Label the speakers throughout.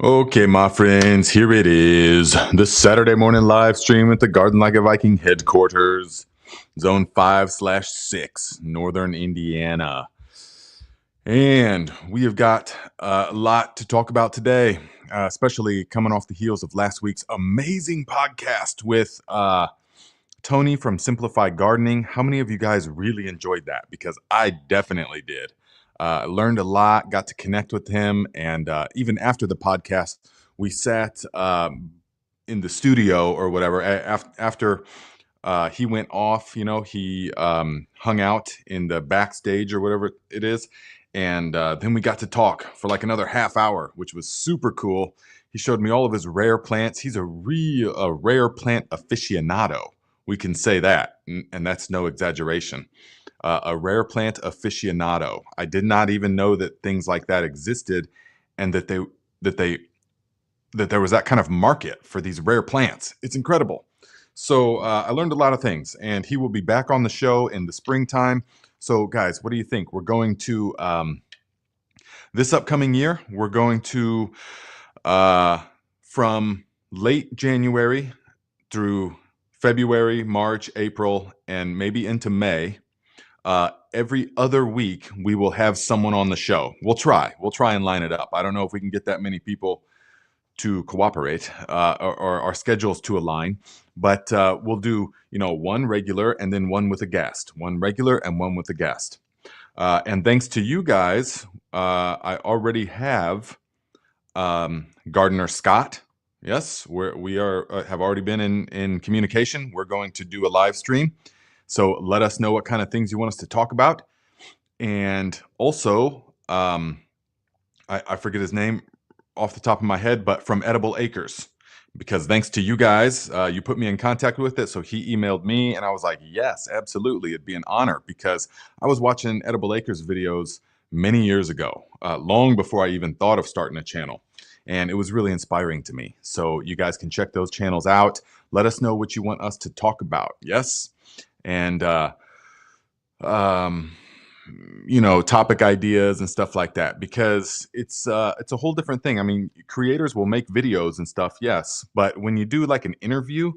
Speaker 1: Okay, my friends, here it is. The Saturday morning live stream at the Garden Like a Viking headquarters, Zone 5/6, Northern Indiana. And we have got a lot to talk about today, especially coming off the heels of last week's amazing podcast with Tony from Simplified Gardening. How many of you guys really enjoyed that? Because I definitely did. Learned a lot, got to connect with him, and even after the podcast, we sat in the studio or whatever. After he went off, he hung out in the backstage or whatever it is, and then we got to talk for like another half hour, which was super cool. He showed me all of his rare plants. He's a rare plant aficionado. We can say that, and that's no exaggeration. A rare plant aficionado. I did not even know that things like that existed, and that there was that kind of market for these rare plants. It's incredible. So I learned a lot of things, and he will be back on the show in the springtime. So guys, what do you think? We're going to this upcoming year, we're going to from late January through February, March, April, and maybe into May. Every other week, we will have someone on the show. We'll try and line it up. I don't know if we can get that many people to cooperate or our schedules to align, but we'll do, one regular and then one with a guest, one regular and one with a guest. And thanks to you guys, I already have Gardener Scott. Yes, we have already been in communication. We're going to do a live stream. So let us know what kind of things you want us to talk about. And also, I forget his name off the top of my head, but from Edible Acres, because thanks to you guys, you put me in contact with it. So he emailed me and I was like, yes, absolutely. It'd be an honor, because I was watching Edible Acres videos many years ago, long before I even thought of starting a channel. And it was really inspiring to me. So you guys can check those channels out. Let us know what you want us to talk about. Yes. And, topic ideas and stuff like that, because it's a whole different thing. I mean, creators will make videos and stuff, yes, but when you do like an interview,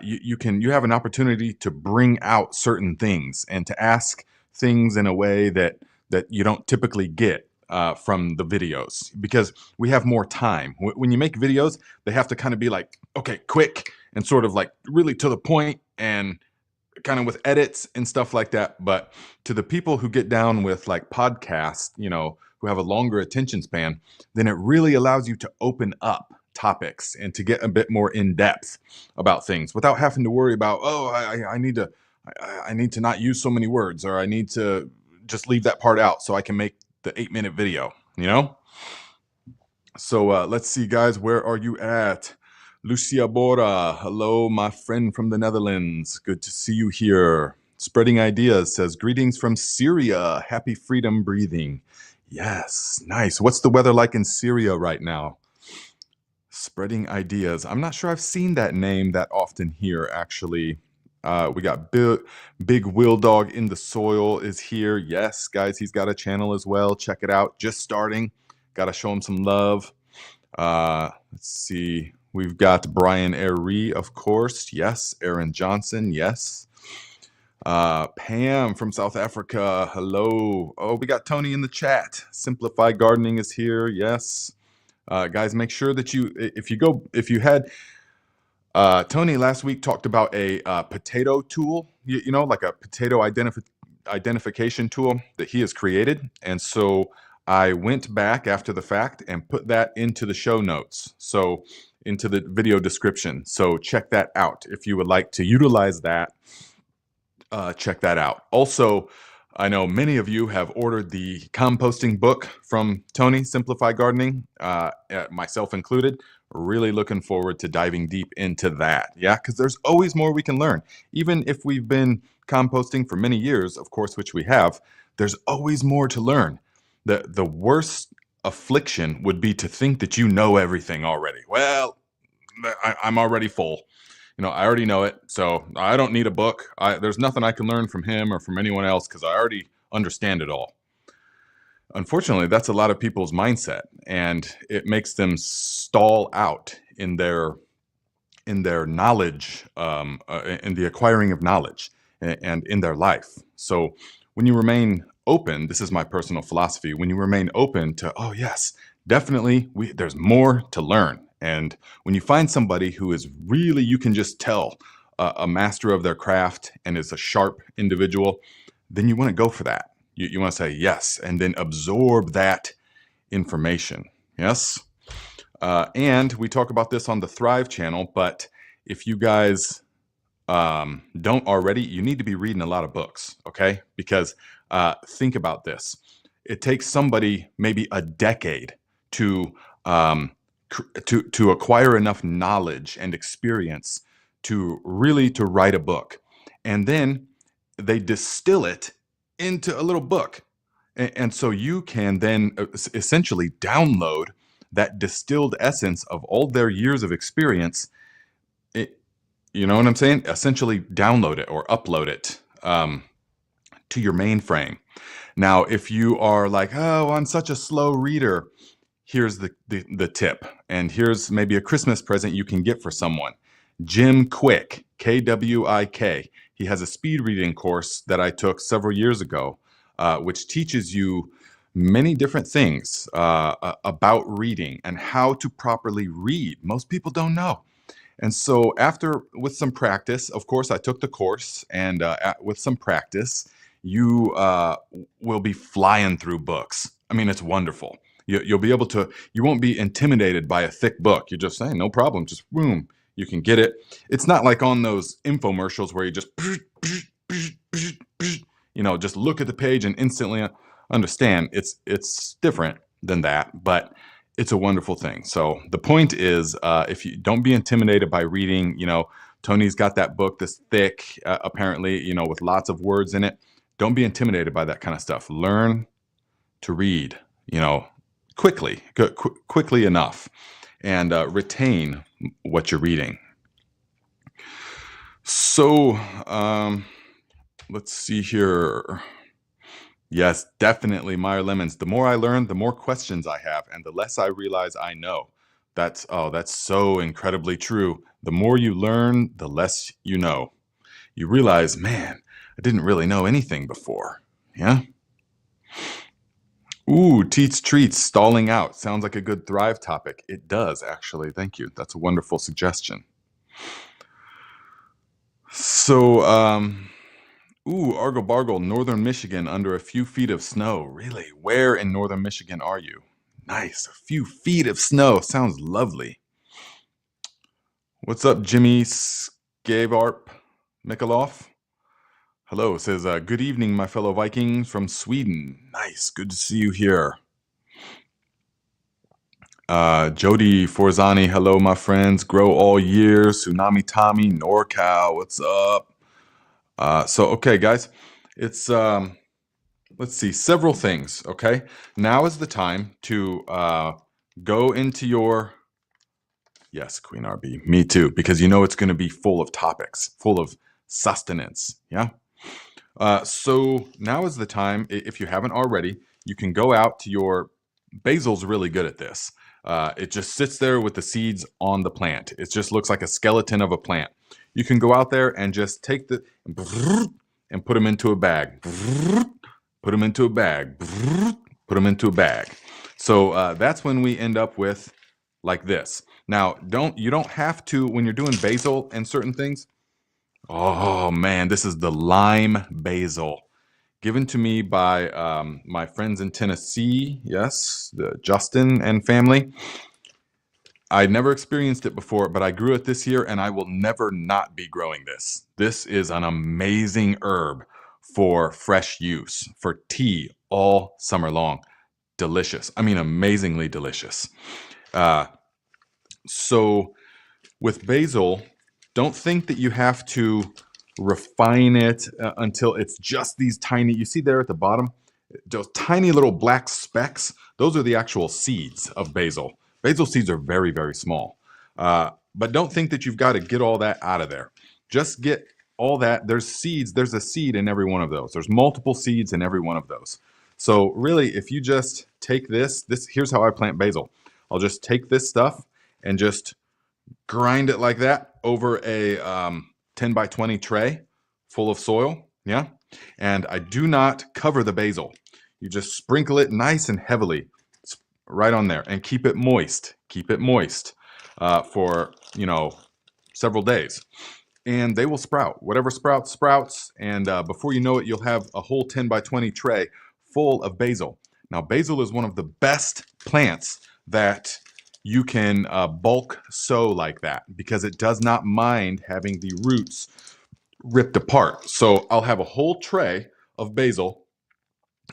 Speaker 1: you have an opportunity to bring out certain things and to ask things in a way that you don't typically get from the videos, because we have more time. When you make videos, they have to kind of be like, okay, quick and sort of like really to the point and kind of with edits and stuff like that. But to the people who get down with like podcasts, who have a longer attention span, then it really allows you to open up topics and to get a bit more in depth about things without having to worry about, I need to not use so many words, or I need to just leave that part out so I can make the 8-minute video, So let's see, guys, where are you at? Lucia Bora, hello, my friend from the Netherlands. Good to see you here. Spreading Ideas says, greetings from Syria. Happy freedom breathing. Yes, nice. What's the weather like in Syria right now? Spreading Ideas. I'm not sure I've seen that name that often here, actually. We got Big Will Dog in the Soil is here. Yes, guys, he's got a channel as well. Check it out. Just starting. Got to show him some love. Let's see. We've got Brian Airy, of course. Yes. Aaron Johnson. Yes. Pam from South Africa. Hello. Oh, we got Tony in the chat. Simplified Gardening is here. Yes. Guys, make sure that if you had Tony last week talked about a potato tool, like a potato identification tool that he has created. And so I went back after the fact and put that into the show notes. So into the video description. So check that out. If you would like to utilize that, check that out. Also, I know many of you have ordered the composting book from Tony, Simplified Gardening, myself included. Really looking forward to diving deep into that. Yeah, because there's always more we can learn. Even if we've been composting for many years, of course, which we have, there's always more to learn. The worst affliction would be to think that you know everything already. Well, I'm already full. I already know it, so I don't need a book. There's nothing I can learn from him or from anyone else, because I already understand it all. Unfortunately, that's a lot of people's mindset, and it makes them stall out in their knowledge, in the acquiring of knowledge, and in their life. So when you remain open, this is my personal philosophy. When you remain open to, oh yes, definitely, there's more to learn. And when you find somebody who is really, you can just tell a master of their craft and is a sharp individual, then you want to go for that. You want to say yes, and then absorb that information. Yes. And we talk about this on the Thrive channel, but if you guys don't already, you need to be reading a lot of books, okay? Because think about this. It takes somebody maybe a decade to acquire enough knowledge and experience to really to write a book. And then they distill it into a little book. And so you can then essentially download that distilled essence of all their years of experience. You know what I'm saying? Essentially download it or upload it to your mainframe. Now, if you are like, oh, I'm such a slow reader, here's the tip. And here's maybe a Christmas present you can get for someone. Jim Quick, Kwik. He has a speed reading course that I took several years ago, which teaches you many different things about reading and how to properly read. Most people don't know. And so with some practice, of course, I took the course, and with some practice, you will be flying through books. I mean, it's wonderful. You'll be able to, you won't be intimidated by a thick book. You just say, no problem, just boom, you can get it. It's not like on those infomercials where you just, just look at the page and instantly understand. It's different than that, but it's a wonderful thing. So the point is, if you don't be intimidated by reading, Tony's got that book this thick, apparently, with lots of words in it. Don't be intimidated by that kind of stuff. Learn to read, quickly enough, and retain what you're reading. So let's see here. Yes, definitely, Meyer Lemons. The more I learn, the more questions I have, and the less I realize I know. That's so incredibly true. The more you learn, the less you know. You realize, man, I didn't really know anything before. Yeah? Ooh, Teats Treats, stalling out. Sounds like a good Thrive topic. It does, actually. Thank you. That's a wonderful suggestion. So, Argle Bargle, Northern Michigan, under a few feet of snow. Really? Where in Northern Michigan are you? Nice. A few feet of snow. Sounds lovely. What's up, Jimmy Skavarp Mikaloff? Hello. It says, good evening, my fellow Vikings from Sweden. Nice. Good to see you here. Jody Forzani, hello, my friends. Grow all year. Tsunami Tommy, NorCal. What's up? Okay, guys, it's, let's see, several things, okay? Now is the time to go into your, yes, Queen RB, me too, because it's going to be full of topics, full of sustenance, yeah? So now is the time, if you haven't already, you can go out to your, basil's really good at this. It just sits there with the seeds on the plant. It just looks like a skeleton of a plant. You can go out there and just take and put them into a bag. Put them into a bag. Put them into a bag. So that's when we end up with like this. Now, you don't have to, when you're doing basil and certain things. Oh man, this is the lime basil, given to me by my friends in Tennessee. Yes, Justin and family. I never experienced it before, but I grew it this year, and I will never not be growing this. This is an amazing herb for fresh use, for tea all summer long. Delicious. I mean, amazingly delicious. So with basil, don't think that you have to refine it until it's just these tiny, you see there at the bottom, those tiny little black specks. Those are the actual seeds of basil. Basil seeds are very, very small. But don't think that you've got to get all that out of there. Just get all that. There's seeds. There's a seed in every one of those. There's multiple seeds in every one of those. So really, if you just take this, here's how I plant basil. I'll just take this stuff and just grind it like that over a 10 by 20 tray full of soil. Yeah. And I do not cover the basil. You just sprinkle it nice and heavily right on there and keep it moist. Keep it moist for, several days. And they will sprout. Whatever sprouts, sprouts. And before you know it, you'll have a whole 10 by 20 tray full of basil. Now, basil is one of the best plants that you can bulk sow like that because it does not mind having the roots ripped apart. So I'll have a whole tray of basil.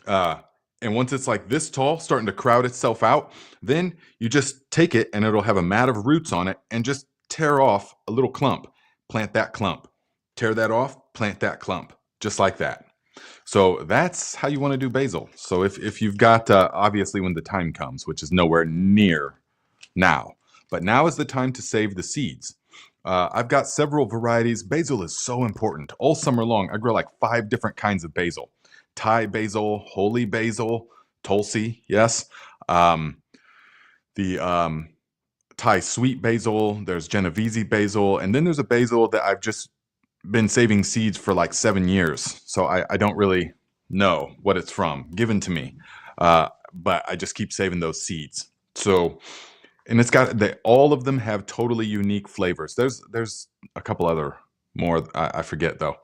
Speaker 1: And once it's like this tall, starting to crowd itself out, then you just take it and it'll have a mat of roots on it and just tear off a little clump. Plant that clump. Tear that off, plant that clump. Just like that. So that's how you want to do basil. So if you've got, obviously when the time comes, which is nowhere near now, but now is the time to save the seeds. I've got several varieties. Basil is so important. All summer long, I grow like 5 different kinds of basil. Thai basil, holy basil, Tulsi, yes. The Thai sweet basil, there's Genovese basil, and then there's a basil that I've just been saving seeds for like 7 years. So I don't really know what it's from, given to me. But I just keep saving those seeds. So, and all of them have totally unique flavors. There's a couple other more, I forget though.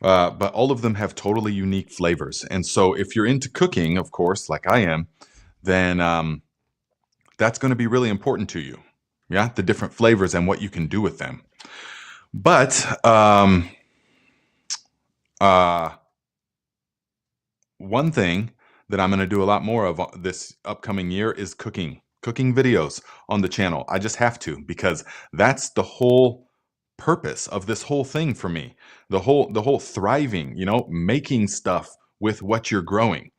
Speaker 1: But all of them have totally unique flavors. And so if you're into cooking, of course, like I am, then that's going to be really important to you. Yeah, the different flavors and what you can do with them. But one thing that I'm going to do a lot more of this upcoming year is cooking videos on the channel. I just have to, because that's the whole purpose of this whole thing for me. The whole thriving, making stuff with what you're growing.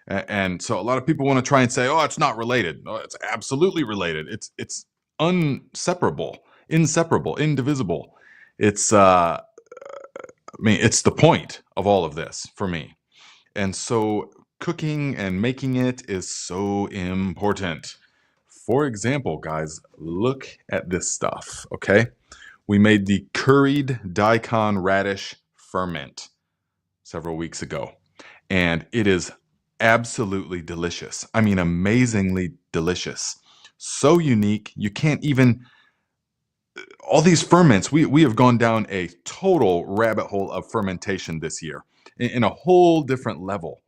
Speaker 1: And so a lot of people want to try and say, oh, it's not related. No, it's absolutely related. It's inseparable, indivisible. It's it's the point of all of this for me. And so cooking and making it is so important. For example, guys, look at this stuff, okay? We made the curried daikon radish ferment several weeks ago, and it is absolutely delicious. I mean, amazingly delicious. So unique, you can't even... All these ferments, we have gone down a total rabbit hole of fermentation this year in a whole different level.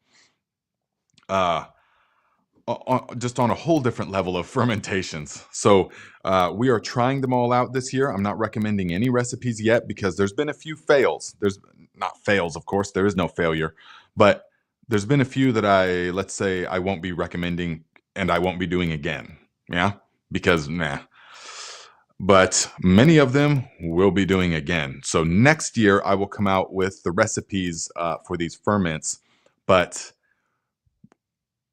Speaker 1: Just on a whole different level of fermentations. So we are trying them all out this year. I'm not recommending any recipes yet because there's been a few fails. There's not fails, of course, there is no failure, but there's been a few that let's say I won't be recommending and I won't be doing again. Yeah, because but many of them we'll be doing again. So next year I will come out with the recipes for these ferments, but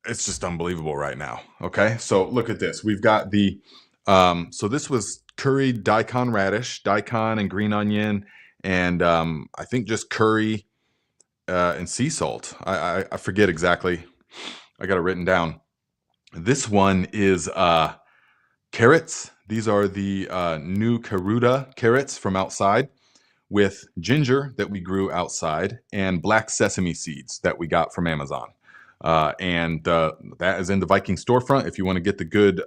Speaker 1: it's just unbelievable right now. Okay, so look at this. We've got the, so this was curried daikon radish, daikon and green onion, and I think just curry and sea salt. I forget exactly. I got it written down. This one is carrots. These are the new Karuta carrots from outside with ginger that we grew outside and black sesame seeds that we got from Amazon. And that is in the Viking storefront if you want to get the good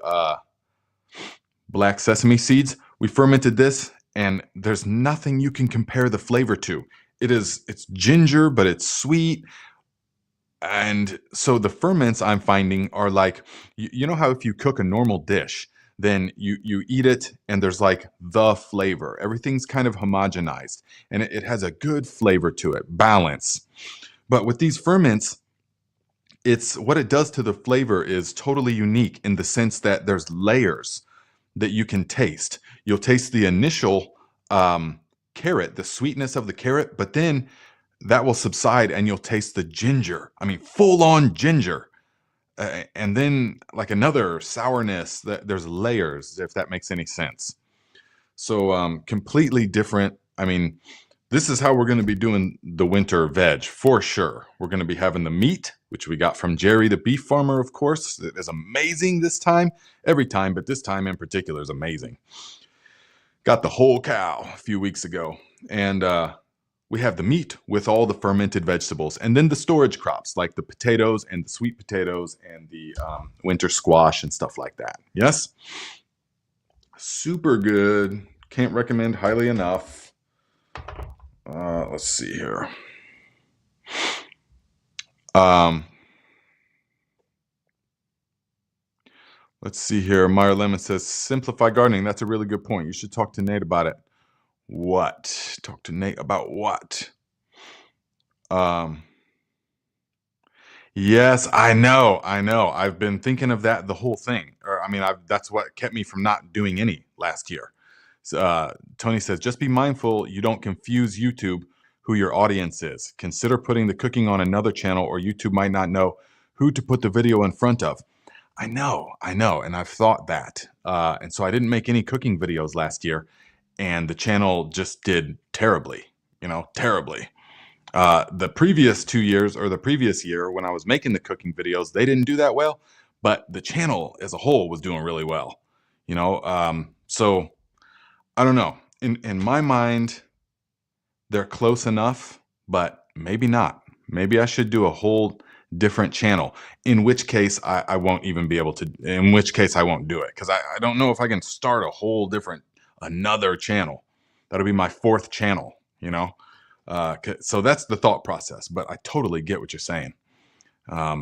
Speaker 1: black sesame seeds. We fermented this, and there's nothing you can compare the flavor to. It's ginger, but it's sweet. And so the ferments I'm finding are like, you know how if you cook a normal dish, then you eat it and there's like the flavor. Everything's kind of homogenized and it has a good flavor to it, balance. But with these ferments, what it does to the flavor is totally unique in the sense that there's layers that you can taste. You'll taste the initial carrot, the sweetness of the carrot, but then that will subside and you'll taste the ginger. I mean, full on ginger. And then like another sourness, there's layers, if that makes any sense. So completely different. I mean, this is how we're going to be doing the winter veg for sure. We're going to be having the meat, which we got from Jerry, the beef farmer, of course. It is amazing this time, every time, but this time in particular is amazing. Got the whole cow a few weeks ago, and we have the meat with all the fermented vegetables, and then the storage crops like the potatoes and the sweet potatoes and the winter squash and stuff like that. Yes? Super good. Can't recommend highly enough. Let's see here. Let's see here. Meyer Lemon says, simplify gardening. That's a really good point. You should talk to Nate about it. What? Talk to Nate about what? Yes, I know. I've been thinking of that the whole thing. Or, I mean, that's what kept me from not doing any last year. So, Tony says, just be mindful you don't confuse YouTube who your audience is. Consider putting the cooking on another channel, or YouTube might not know who to put the video in front of. I know, and I've thought that. And so I didn't make any cooking videos last year, and the channel just did terribly, terribly. The previous 2 years or the previous year when I was making the cooking videos, they didn't do that well, but the channel as a whole was doing really well, so I don't know. In my mind, they're close enough, but maybe not. Maybe I should do a whole different channel, in which case I won't even be able to, in which case I won't do it, because I don't know if I can start a whole another channel. That'll be my fourth channel, so that's the thought process, but I totally get what you're saying. But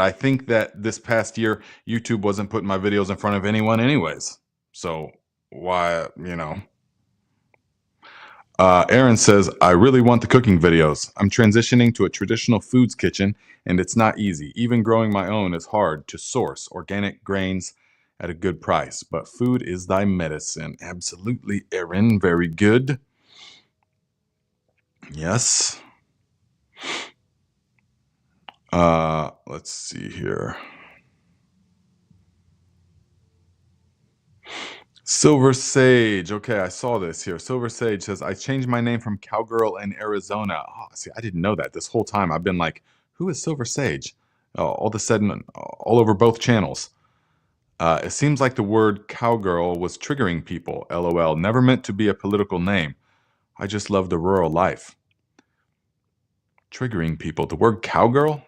Speaker 1: I think that this past year, YouTube wasn't putting my videos in front of anyone anyways. So why, Aaron says, I really want the cooking videos. I'm transitioning to a traditional foods kitchen, and it's not easy. Even growing my own is hard to source organic grains at a good price, but food is thy medicine. Absolutely, Aaron. Very good. Yes. Let's see here. Silver Sage. Okay, I saw this here. Silver Sage says, I changed my name from Cowgirl in Arizona. Oh, see, I didn't know that. This whole time I've been like, who is Silver Sage? All of a sudden, all over both channels. It seems like the word cowgirl was triggering people. LOL. Never meant to be a political name. I just love the rural life. Triggering people. The word cowgirl?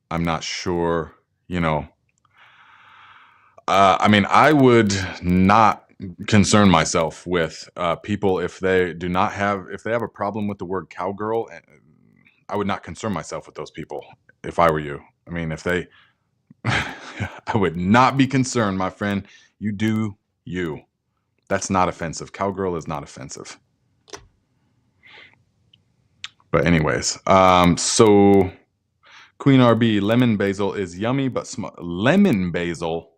Speaker 1: I'm not sure, I mean, I would not concern myself with people if they have a problem with the word cowgirl. I would not concern myself with those people if I were you. I mean, I would not be concerned, my friend. You do you. That's not offensive. Cowgirl is not offensive. But anyways, so Queen RB, lemon basil is yummy, but lemon basil.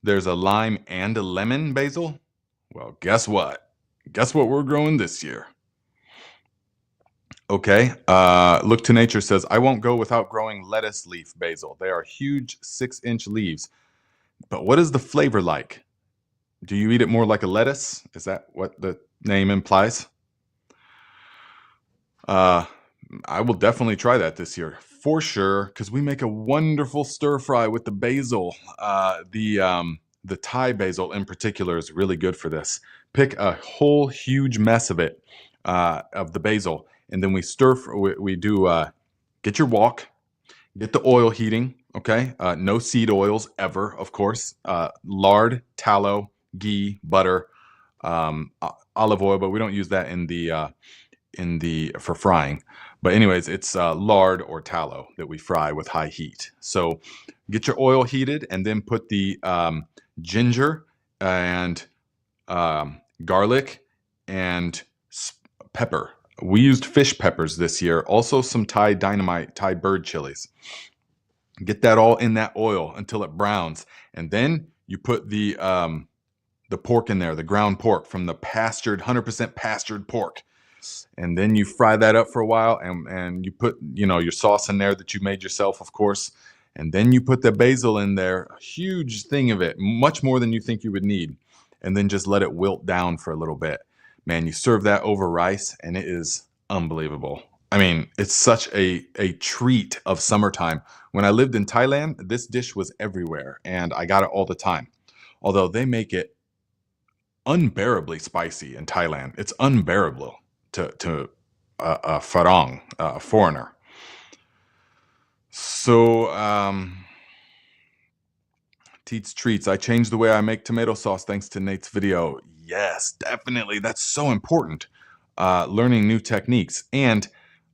Speaker 1: There's a lime and a lemon basil? Well, guess what? Guess what we're growing this year? Okay. Look to Nature says, I won't go without growing lettuce leaf basil. They are huge 6-inch leaves. But what is the flavor like? Do you eat it more like a lettuce? Is that what the name implies? I will definitely try that this year for sure, because we make a wonderful stir fry with the basil. The Thai basil in particular is really good for this. Pick a whole huge mess of it, of the basil, and then we stir. We do get your wok, get the oil heating. Okay, no seed oils ever, of course. Lard, tallow, ghee, butter, olive oil, but we don't use that for frying. But anyways, it's lard or tallow that we fry with high heat. So get your oil heated, and then put the ginger and garlic and pepper. We used fish peppers this year. Also some Thai dynamite, Thai bird chilies. Get that all in that oil until it browns. And then you put the pork in there, the ground pork from the 100% pastured pork. And then you fry that up for a while, and you put, your sauce in there that you made yourself, of course. And then you put the basil in there, a huge thing of it, much more than you think you would need. and then just let it wilt down for a little bit. Man, you serve that over rice and it is unbelievable. I mean, it's such a treat of summertime. When I lived in Thailand, this dish was everywhere and I got it all the time. Although they make it unbearably spicy in Thailand. It's unbearable to a farang, a foreigner. So, Teats Treats, I changed the way I make tomato sauce thanks to Nate's video. Yes, definitely. That's so important. Learning new techniques. And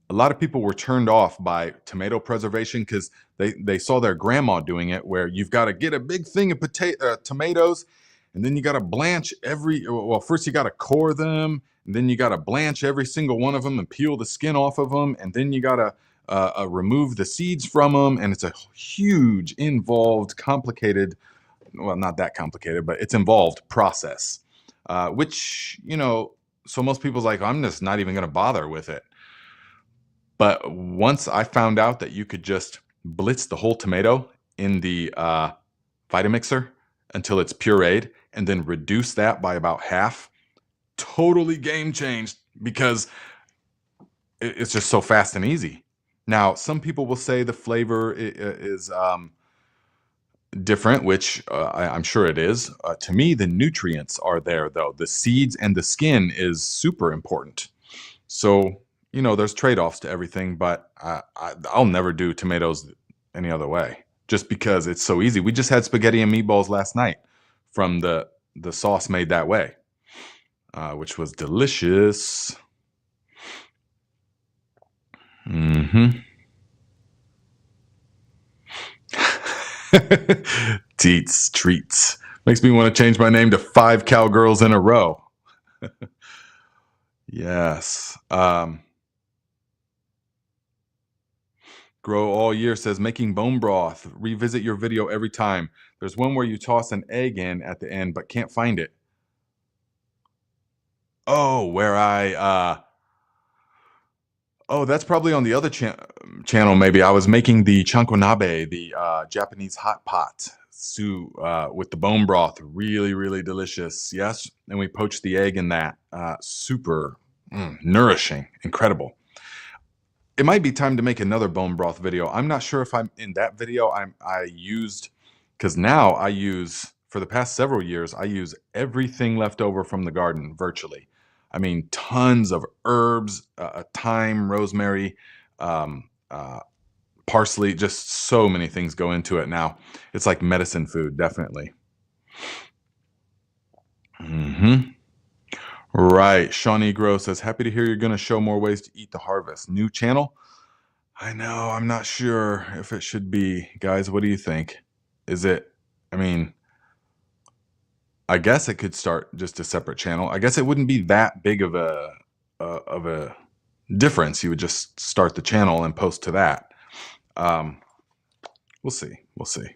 Speaker 1: a lot of people were turned off by tomato preservation because they saw their grandma doing it, where you've got to get a big thing of tomatoes, and then you got to blanch first you got to core them, and then you got to blanch every single one of them and peel the skin off of them, and then you got to remove the seeds from them, and it's a huge, involved, complicated, well, not that complicated, but it's involved process, which, so most people's like, I'm just not even going to bother with it. But once I found out that you could just blitz the whole tomato in the Vitamixer until it's pureed and then reduce that by about half, totally game changed, because it's just so fast and easy. Now, some people will say the flavor is different, which I'm sure it is. To me, the nutrients are there, though. The seeds and the skin is super important. So, there's trade-offs to everything, but I'll never do tomatoes any other way, just because it's so easy. We just had spaghetti and meatballs last night from the sauce made that way, which was delicious. Teats Treats. Makes me want to change my name to 5 Cowgirls in a Row. Yes. Grow All Year says, making bone broth. Revisit your video every time. There's one where you toss an egg in at the end, but can't find it. Oh, where that's probably on the other channel, maybe. I was making the chankonabe, the Japanese hot pot stew with the bone broth. Really, really delicious. Yes, and we poached the egg in that. Super nourishing, incredible. It might be time to make another bone broth video. I'm not sure if I'm in that video. I used, because now I use, for the past several years, I use everything left over from the garden virtually. I mean, tons of herbs, thyme, rosemary, parsley, just so many things go into it now. It's like medicine food, definitely. Right. Shawnee Gross says, happy to hear you're going to show more ways to eat the harvest. New channel? I know. I'm not sure if it should be. Guys, what do you think? Is it, I guess it could start just a separate channel. I guess it wouldn't be that big of a difference. You would just start the channel and post to that. We'll see. We'll see.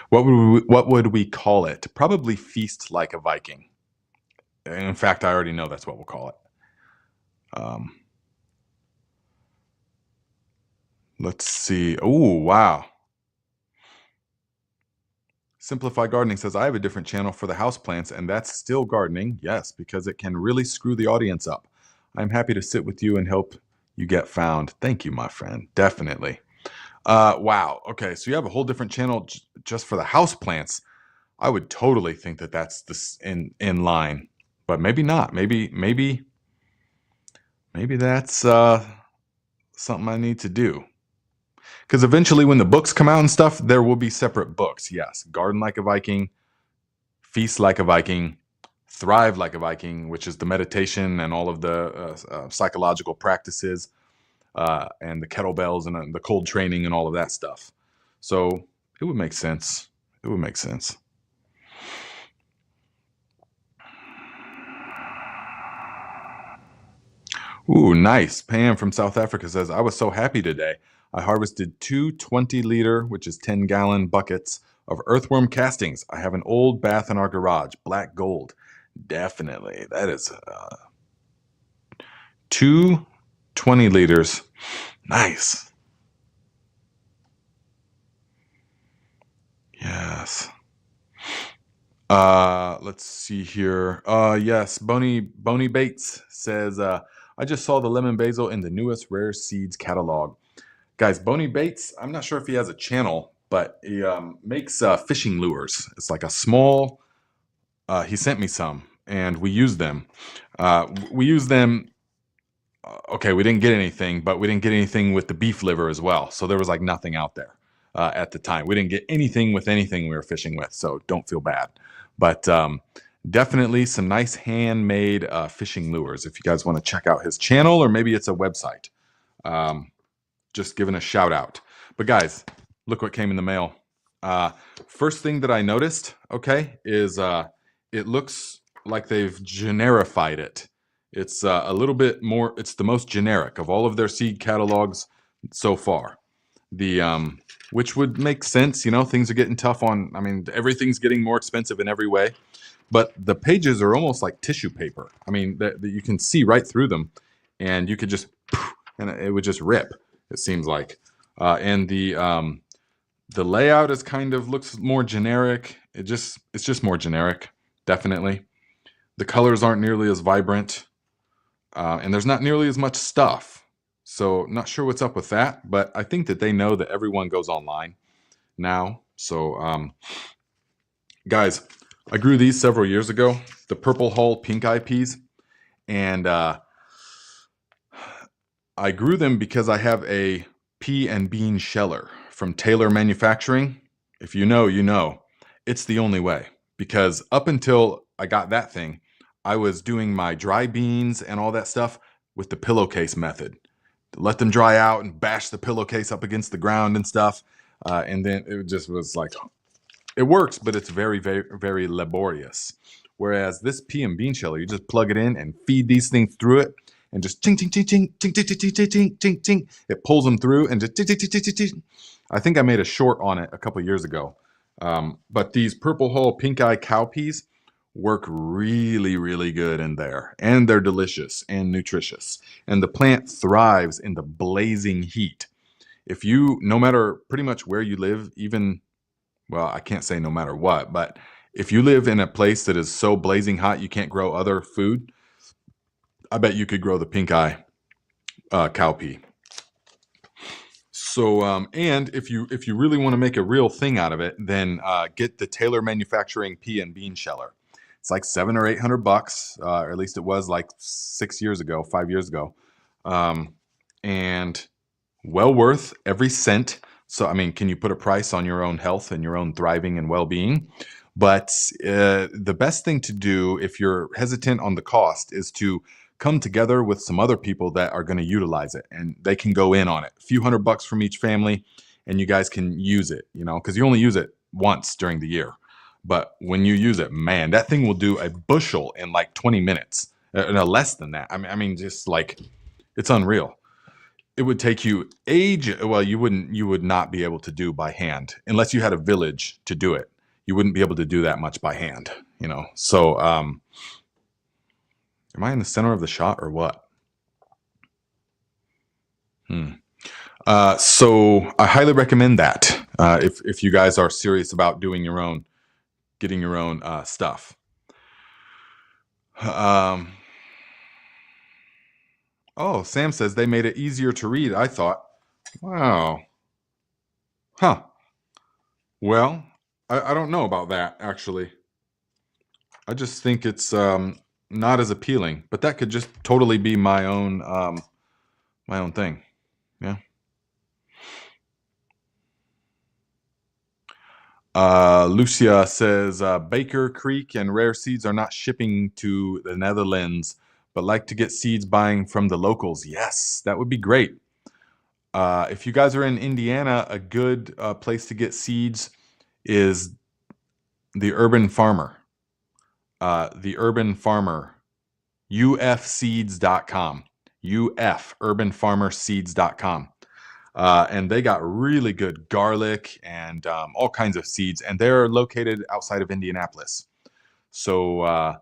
Speaker 1: What would we call it? Probably Feast Like a Viking. In fact, I already know that's what we'll call it. Let's see. Oh, wow. Simplify Gardening says, I have a different channel for the houseplants, and that's still gardening. Yes, because it can really screw the audience up. I'm happy to sit with you and help you get found. Thank you, my friend. Definitely. Wow. Okay, so you have a whole different channel just for the houseplants. I would totally think that that's in line, but maybe not. Maybe that's something I need to do. Because eventually when the books come out and stuff, there will be separate books. Yes. Garden Like a Viking, Feast Like a Viking, Thrive Like a Viking, which is the meditation and all of the psychological practices and the kettlebells and the cold training and all of that stuff. So it would make sense. It would make sense. Ooh, nice. Pam from South Africa says, I was so happy today. I harvested 2 20-liter, which is 10-gallon buckets of earthworm castings. I have an old bath in our garage, black gold. Definitely. That is 2 20 liters. Nice. Yes. Let's see here. Yes, Boney Bates says, I just saw the lemon basil in the newest rare seeds catalog. Guys, Boney Bates, I'm not sure if he has a channel, but he makes fishing lures. It's like a small, he sent me some and we use them. We use them. Okay, we didn't get anything, but we didn't get anything with the beef liver as well. So there was like nothing out there at the time. We didn't get anything with anything we were fishing with, so don't feel bad. But definitely some nice handmade fishing lures if you guys want to check out his channel, or maybe it's a website. Just giving a shout out. But guys, look what came in the mail. First thing that I noticed, okay, is it looks like they've generified it. It's a little bit more, it's the most generic of all of their seed catalogs so far. Which would make sense, you know, things are getting tough I mean, everything's getting more expensive in every way, but the pages are almost like tissue paper. I mean, you can see right through them, and you could just, and it would just rip, it seems like. And the layout is kind of looks more generic. It's just more generic, definitely. The colors aren't nearly as vibrant. And there's not nearly as much stuff. So not sure what's up with that, but I think that they know that everyone goes online now. So guys, I grew these several years ago, the purple hull pink eye peas. And I grew them because I have a pea and bean sheller from Taylor Manufacturing. If you know, you know. It's the only way, because up until I got that thing, I was doing my dry beans and all that stuff with the pillowcase method. Let them dry out and bash the pillowcase up against the ground and stuff. And then it just was like, it works, but it's very, very, very laborious. Whereas this pea and bean sheller, you just plug it in and feed these things through it, and just ting, ting, ting, ting, ting, ting, ting, ting, ting, ting, ting, ting. It pulls them through and just ting, ting, ting, ting, ting, ting. I think I made a short on it a couple years ago. But these purple hull pink eye cowpeas work really, really good in there. And they're delicious and nutritious. And the plant thrives in the blazing heat. If you, no matter pretty much where you live, even, well, I can't say no matter what, but if you live in a place that is so blazing hot you can't grow other food, I bet you could grow the pink eye cowpea. So, and if you really want to make a real thing out of it, then get the Taylor Manufacturing pea and bean sheller. It's like $700 or $800, or at least it was like 5 years ago, and well worth every cent. So, I mean, can you put a price on your own health and your own thriving and well-being? But the best thing to do if you're hesitant on the cost is to come together with some other people that are going to utilize it, and they can go in on it. A few $100 from each family, and you guys can use it, you know, because you only use it once during the year. But when you use it, man, that thing will do a bushel in like 20 minutes. No, less than that. I mean, just like, it's unreal. It would take you well, you would not be able to do by hand unless you had a village to do it. You wouldn't be able to do that much by hand, you know. So, am I in the center of the shot or what? So I highly recommend that if you guys are serious about doing your own, getting your own stuff. Oh, Sam says they made it easier to read. I thought, wow. Huh. Well, I don't know about that, actually. I just think it's not as appealing, but that could just totally be my own thing. Yeah. Lucia says Baker Creek and Rare Seeds are not shipping to the Netherlands, but like to get seeds buying from the locals. Yes, that would be great. If you guys are in Indiana, a good place to get seeds is the Urban Farmer. The Urban Farmer, ufseeds.com. urbanfarmerseeds.com. And they got really good garlic and all kinds of seeds, and they're located outside of Indianapolis. So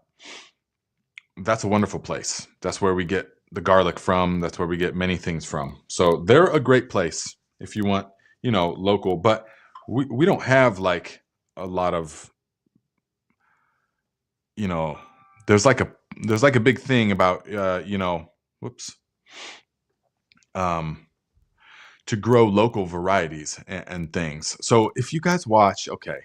Speaker 1: that's a wonderful place. That's where we get the garlic from. That's where we get many things from. So they're a great place if you want, you know, local. But we don't have like a lot of you know, there's like a big thing about whoops, um, to grow local varieties and things. So if you guys watch, okay,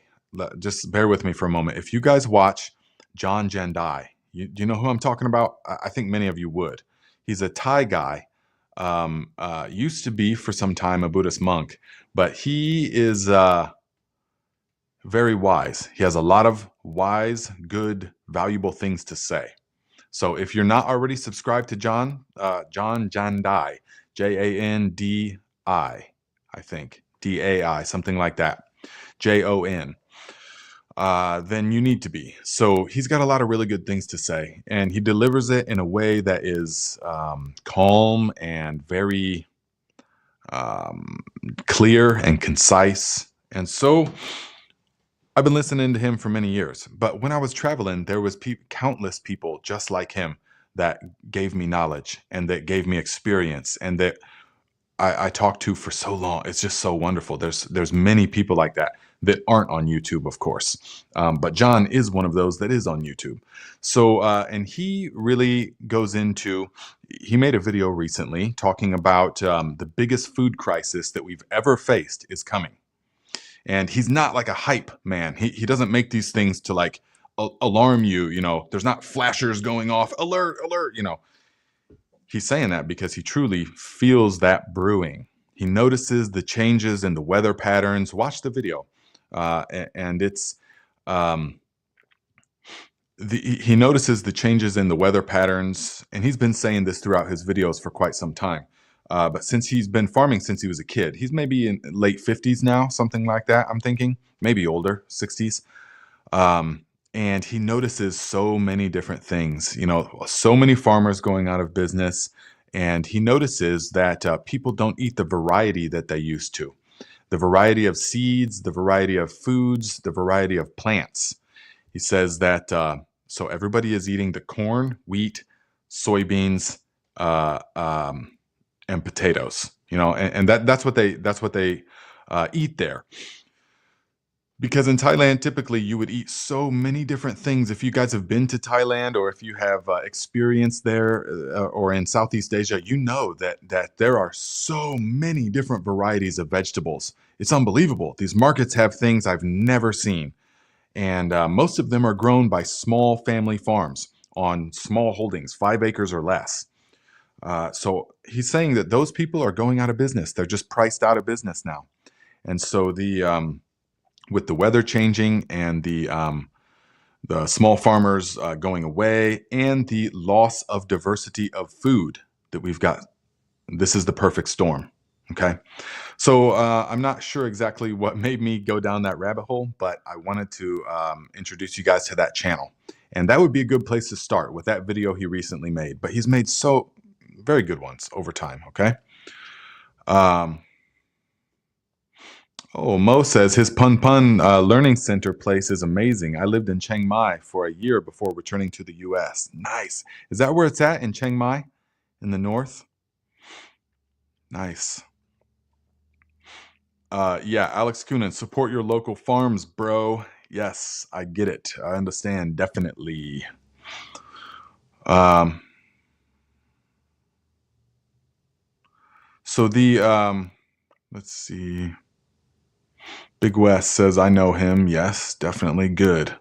Speaker 1: just bear with me for a moment. If you guys watch John Jandai, do you know who I'm talking about? I think many of you would. He's a Thai guy. Used to be for some time a Buddhist monk, but he is very wise. He has a lot of wise, good, valuable things to say. So if you're not already subscribed to John Jandai, Jandi, I think Dai, something like that, Jon, then you need to be. So he's got a lot of really good things to say, and he delivers it in a way that is calm and very clear and concise. And so I've been listening to him for many years, but when I was traveling, there was countless people just like him that gave me knowledge and that gave me experience and that I talked to for so long. It's just so wonderful. There's many people like that that aren't on YouTube, of course, but John is one of those that is on YouTube. So, and he really goes into. He made a video recently talking about the biggest food crisis that we've ever faced is coming. And he's not like a hype man. He doesn't make these things to like alarm you. There's not flashers going off, alert, alert. He's saying that because he truly feels that brewing. He notices the changes in the weather patterns. Watch the video, and it's he notices the changes in the weather patterns, and he's been saying this throughout his videos for quite some time. But since he's been farming since he was a kid, he's maybe in late 50s now, something like that. I'm thinking maybe older, 60s. And he notices so many different things, so many farmers going out of business. And he notices that people don't eat the variety that they used to. The variety of seeds, the variety of foods, the variety of plants. He says that so everybody is eating the corn, wheat, soybeans, and potatoes, and that's what they eat there. Because in Thailand, typically you would eat so many different things. If you guys have been to Thailand or if you have experience there or in Southeast Asia, you know that there are so many different varieties of vegetables. It's unbelievable. These markets have things I've never seen. And most of them are grown by small family farms on small holdings, 5 acres or less. So he's saying that those people are going out of business. They're just priced out of business now. And so with the weather changing and the small farmers going away and the loss of diversity of food that we've got, this is the perfect storm. Okay. So I'm not sure exactly what made me go down that rabbit hole, but I wanted to introduce you guys to that channel. And that would be a good place to start with that video he recently made. But he's made so very good ones over time. Okay. Mo says his Pun Pun Learning Center place is amazing. I lived in Chiang Mai for a year before returning to the U.S. Nice. Is that where it's at, in Chiang Mai, in the north? Nice. Yeah, Alex Coonan, support your local farms, bro. Yes, I get it. I understand, definitely. So let's see. Big West says, I know him. Yes, definitely good.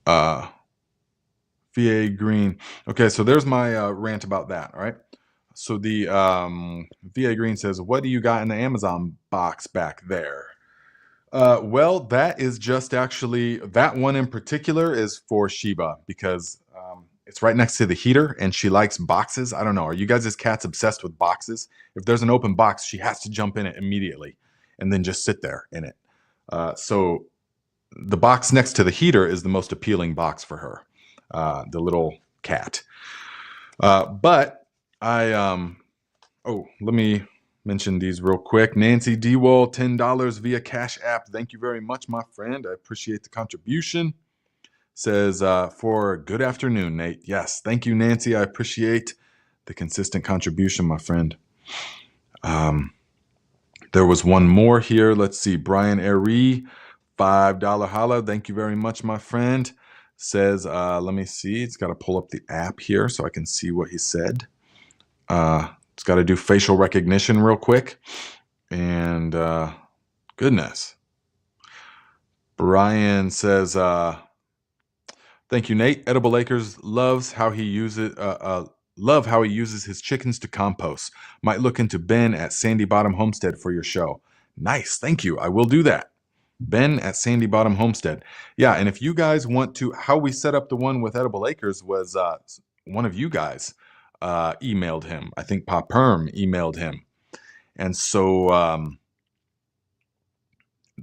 Speaker 1: VA Green. Okay, so there's my rant about that, all right? So the VA Green says, what do you got in the Amazon box back there? Well, that is just actually, that one in particular is for Sheba because it's right next to the heater and she likes boxes. I don't know. Are you guys' cats obsessed with boxes? If there's an open box, she has to jump in it immediately and then just sit there in it. So the box next to the heater is the most appealing box for her, the little cat. But I, let me mention these real quick. Nancy Dewall, $10 via Cash App. Thank you very much, my friend. I appreciate the contribution. Says, for good afternoon, Nate. Yes, thank you, Nancy. I appreciate the consistent contribution, my friend. There was one more here. Let's see. Brian Airy, $5 holla. Thank you very much, my friend. says, let me see. It's got to pull up the app here so I can see what he said. It's got to do facial recognition real quick. And goodness. Brian says, thank you, Nate. Edible Acres loves how he uses his chickens to compost. Might look into Ben at Sandy Bottom Homestead for your show. Nice, thank you. I will do that. Ben at Sandy Bottom Homestead. Yeah, and if you guys want to, how we set up the one with Edible Acres was one of you guys emailed him. I think Pop Perm emailed him. And so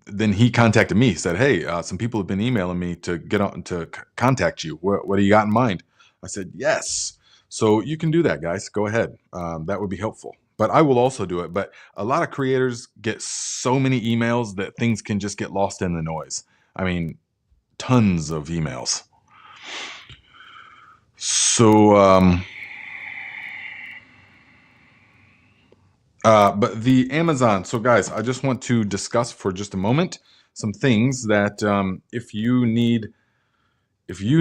Speaker 1: then he contacted me, said, hey, some people have been emailing me to get on to contact you. What do you got in mind? I said, yes. So you can do that, guys. Go ahead. That would be helpful. But I will also do it. But a lot of creators get so many emails that things can just get lost in the noise. I mean, tons of emails. So, but the Amazon. So guys, I just want to discuss for just a moment some things that if you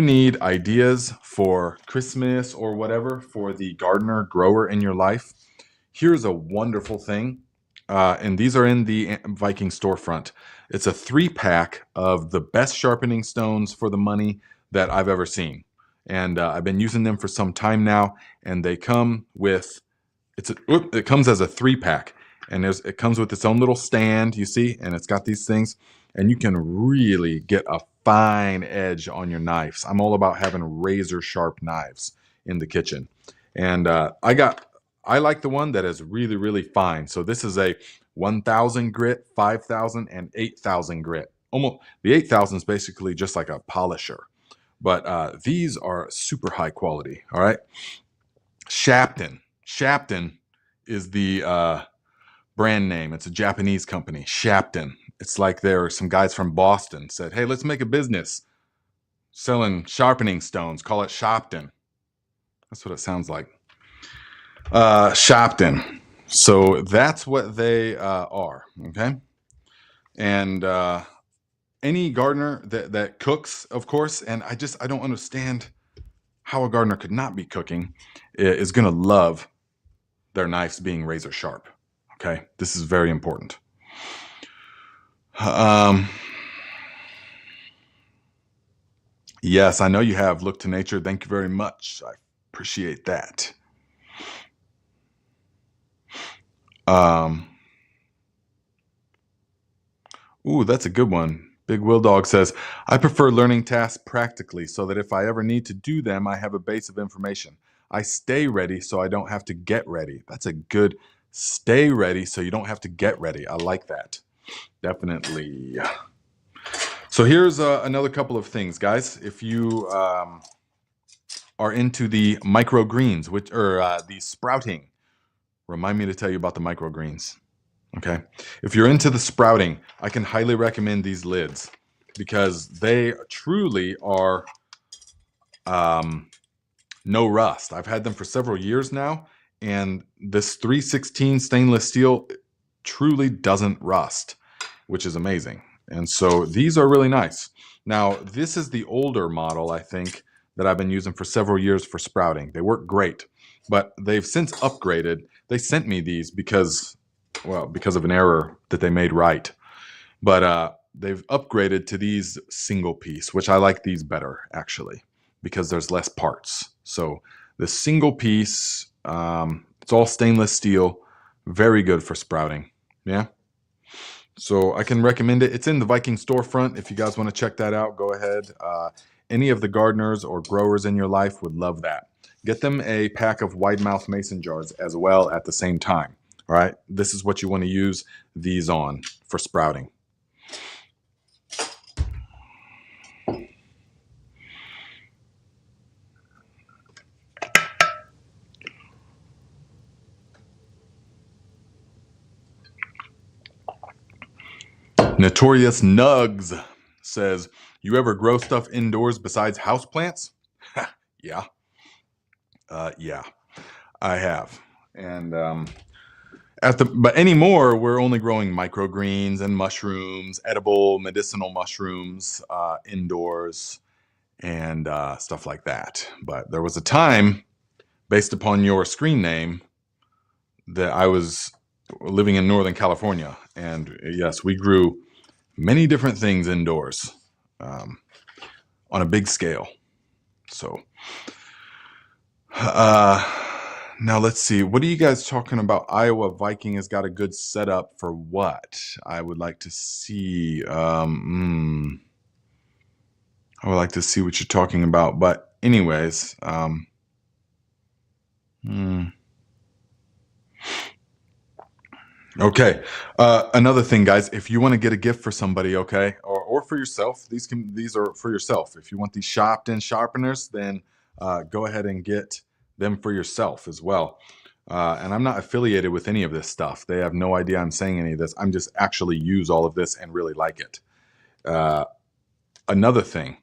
Speaker 1: need ideas for Christmas or whatever for the gardener grower in your life, here's a wonderful thing. And these are in the Viking storefront. It's a 3-pack of the best sharpening stones for the money that I've ever seen. And I've been using them for some time now, and they come with, it comes as a 3-pack, and it comes with its own little stand, you see, and it's got these things, and you can really get a fine edge on your knives. I'm all about having razor sharp knives in the kitchen. And I like the one that is really, really fine. So this is a 1,000 grit, 5,000, and 8,000 grit. Almost the 8,000 is basically just like a polisher. But these are super high quality, all right? Shapton. Shapton is the brand name. It's a Japanese company, Shapton. It's like there are some guys from Boston said, hey, let's make a business selling sharpening stones. Call it Shapton. That's what it sounds like. Shapton. So that's what they are, okay? And any gardener that cooks, of course, and I don't understand how a gardener could not be cooking, is going to love their knives being razor sharp. Okay, this is very important. Yes, I know you have. Look to Nature. Thank you very much. I appreciate that. Ooh, that's a good one. Big Will Dog says, I prefer learning tasks practically so that if I ever need to do them, I have a base of information. I stay ready so I don't have to get ready. That's a good stay ready so you don't have to get ready. I like that. Definitely. So here's another couple of things, guys. If you are into the microgreens, which are the sprouting, remind me to tell you about the microgreens. Okay. If you're into the sprouting, I can highly recommend these lids because they truly are no rust. I've had them for several years now, and this 316 stainless steel truly doesn't rust, which is amazing. And so these are really nice. Now, this is the older model, I think, that I've been using for several years for sprouting. They work great, but they've since upgraded. They sent me these because of an error that they made right. But they've upgraded to these single piece, which I like these better, actually, because there's less parts. So the single piece, it's all stainless steel, very good for sprouting. Yeah. So I can recommend it. It's in the Viking storefront. If you guys want to check that out, go ahead. Any of the gardeners or growers in your life would love that. Get them a pack of wide mouth mason jars as well at the same time. All right, this is what you want to use these on for sprouting. Notorious Nugs says, you ever grow stuff indoors besides houseplants? Yeah. Yeah, I have. And but anymore, we're only growing microgreens and mushrooms, edible medicinal mushrooms indoors. and stuff like that. But there was a time, based upon your screen name, that I was living in Northern California. And yes, we grew many different things indoors on a big scale. So now let's see. What are you guys talking about? Iowa Viking has got a good setup for what? I would like to see. I would like to see what you're talking about. But anyways, okay. Another thing, guys, if you want to get a gift for somebody, okay, or for yourself, these are for yourself. If you want these Shopton sharpeners, then go ahead and get them for yourself as well. And I'm not affiliated with any of this stuff. They have no idea I'm saying any of this. I'm just actually use all of this and really like it. Another thing,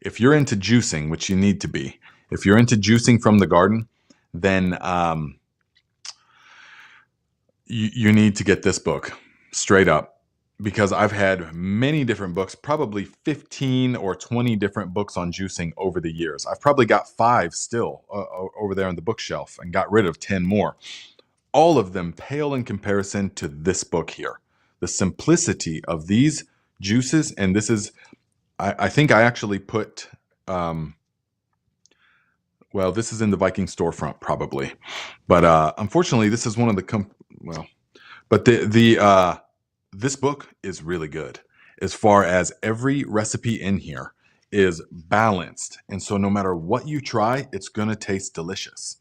Speaker 1: if you're into juicing, which you need to be, if you're into juicing from the garden, then you need to get this book straight up, because I've had many different books, probably 15 or 20 different books on juicing over the years. I've probably got 5 still over there on the bookshelf and got rid of 10 more. All of them pale in comparison to this book here. The simplicity of these juices, and this is, I think I actually put, well, this is in the Viking storefront probably, but unfortunately, this is one of the but this book is really good as far as every recipe in here is balanced, and so no matter what you try, it's gonna taste delicious.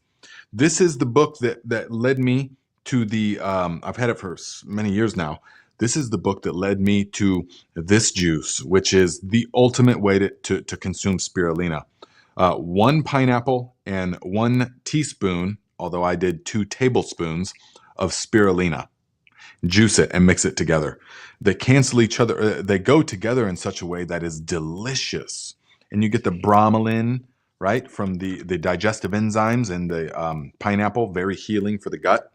Speaker 1: This is the book that led me to the. I've had it for many years now. This is the book that led me to this juice, which is the ultimate way to consume spirulina. 1 pineapple and 1 teaspoon, although I did 2 tablespoons of spirulina. Juice it and mix it together. They cancel each other. They go together in such a way that is delicious. And you get the bromelain, right, from the digestive enzymes in the pineapple, very healing for the gut.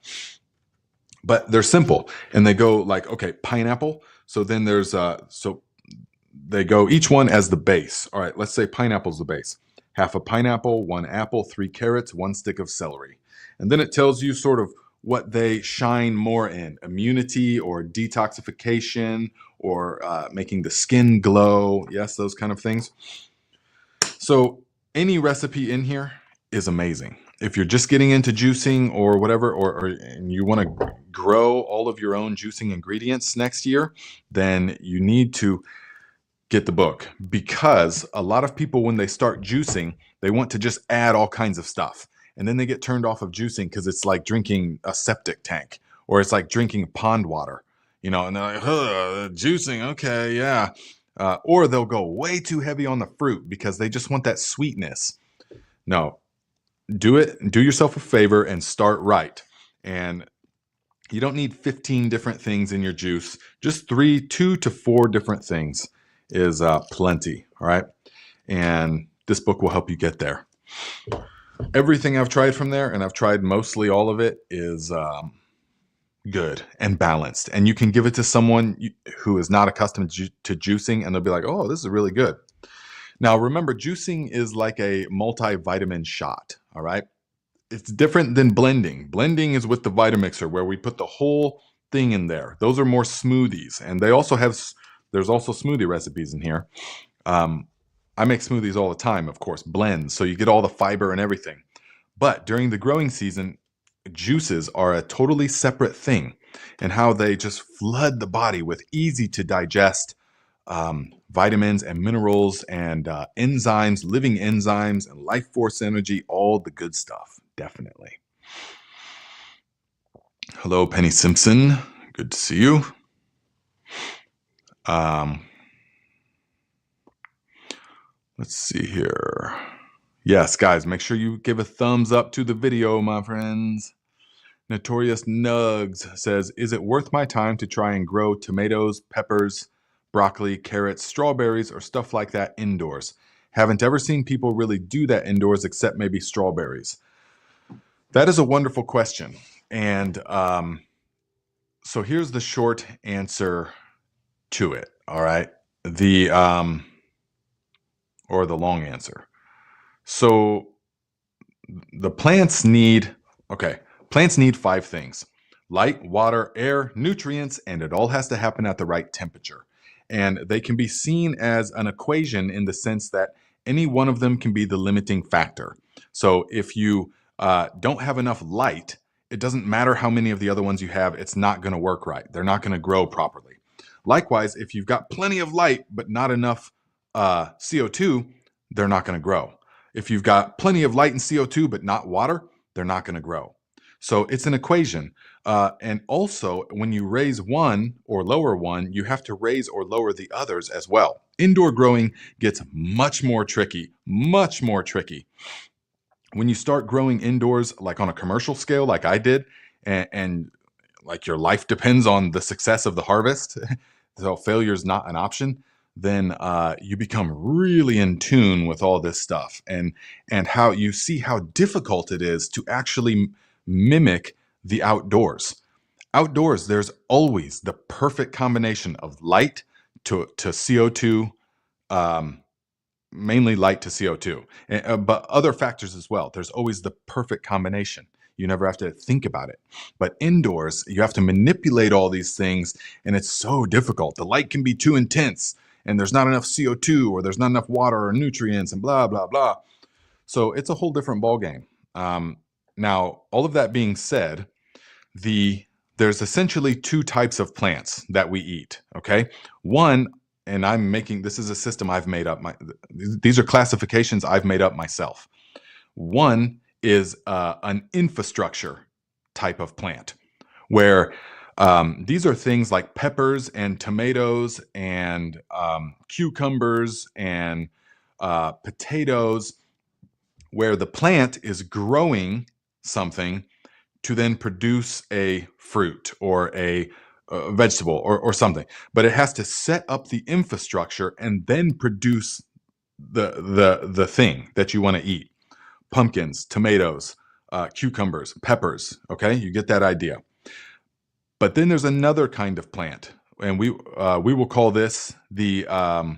Speaker 1: But they're simple, and they go like, okay, pineapple. So then there's so they go each one as the base. All right, let's say pineapple's the base. Half a pineapple, 1 apple, 3 carrots, 1 stick of celery. And then it tells you sort of what they shine more in: immunity or detoxification or making the skin glow. Yes, those kind of things. So any recipe in here is amazing. If you're just getting into juicing or whatever, or and you want to grow all of your own juicing ingredients next year, then you need to get the book, because a lot of people, when they start juicing, they want to just add all kinds of stuff. And then they get turned off of juicing because it's like drinking a septic tank, or it's like drinking pond water, and they're like, juicing, okay, yeah. Or they'll go way too heavy on the fruit because they just want that sweetness. No, do yourself a favor and start right. And you don't need 15 different things in your juice. Just 2 to 4 different things is plenty, all right? And this book will help you get there. Everything I've tried from there, and I've tried mostly all of it, is good and balanced. And you can give it to someone who is not accustomed to juicing, and they'll be like, oh, this is really good. Now, remember, juicing is like a multivitamin shot, all right? It's different than blending. Blending is with the Vitamixer, where we put the whole thing in there. Those are more smoothies, and there's also smoothie recipes in here. I make smoothies all the time, of course, blends, so you get all the fiber and everything. But during the growing season, juices are a totally separate thing, and how they just flood the body with easy to digest vitamins and minerals and enzymes, living enzymes and life force energy, all the good stuff, definitely. Hello, Penny Simpson. Good to see you. Let's see here. Yes, guys, make sure you give a thumbs up to the video, my friends. Notorious Nugs says, is it worth my time to try and grow tomatoes, peppers, broccoli, carrots, strawberries, or stuff like that indoors? Haven't ever seen people really do that indoors except maybe strawberries. That is a wonderful question. And so here's the short answer to it, all right? or the long answer. So the plants need 5 things: light, water, air, nutrients, and it all has to happen at the right temperature. And they can be seen as an equation in the sense that any one of them can be the limiting factor. So if you don't have enough light, it doesn't matter how many of the other ones you have, it's not going to work right. They're not going to grow properly. Likewise, if you've got plenty of light but not enough CO2, they're not going to grow. If you've got plenty of light and CO2 but not water, they're not going to grow. So it's an equation. And also, when you raise one or lower one, you have to raise or lower the others as well. Indoor growing gets much more tricky, much more tricky. When you start growing indoors, like on a commercial scale, like I did, and like your life depends on the success of the harvest, so failure is not an option, then you become really in tune with all this stuff, and how you see how difficult it is to actually mimic the outdoors. Outdoors, there's always the perfect combination of light to CO2, mainly light to CO2, but other factors as well. There's always the perfect combination. You never have to think about it. But indoors, you have to manipulate all these things, and it's so difficult. The light can be too intense, and there's not enough CO2, or there's not enough water or nutrients, and blah, blah, blah. So it's a whole different ballgame. Now, all of that being said, there's essentially 2 types of plants that we eat, okay? One, and this is a system I've made up. These are classifications I've made up myself. One is an infrastructure type of plant, where these are things like peppers and tomatoes and cucumbers and potatoes, where the plant is growing something to then produce a fruit or a vegetable or something. But it has to set up the infrastructure and then produce the thing that you want to eat. Pumpkins, tomatoes, cucumbers, peppers. Okay, you get that idea. But then there's another kind of plant, and we will call this the I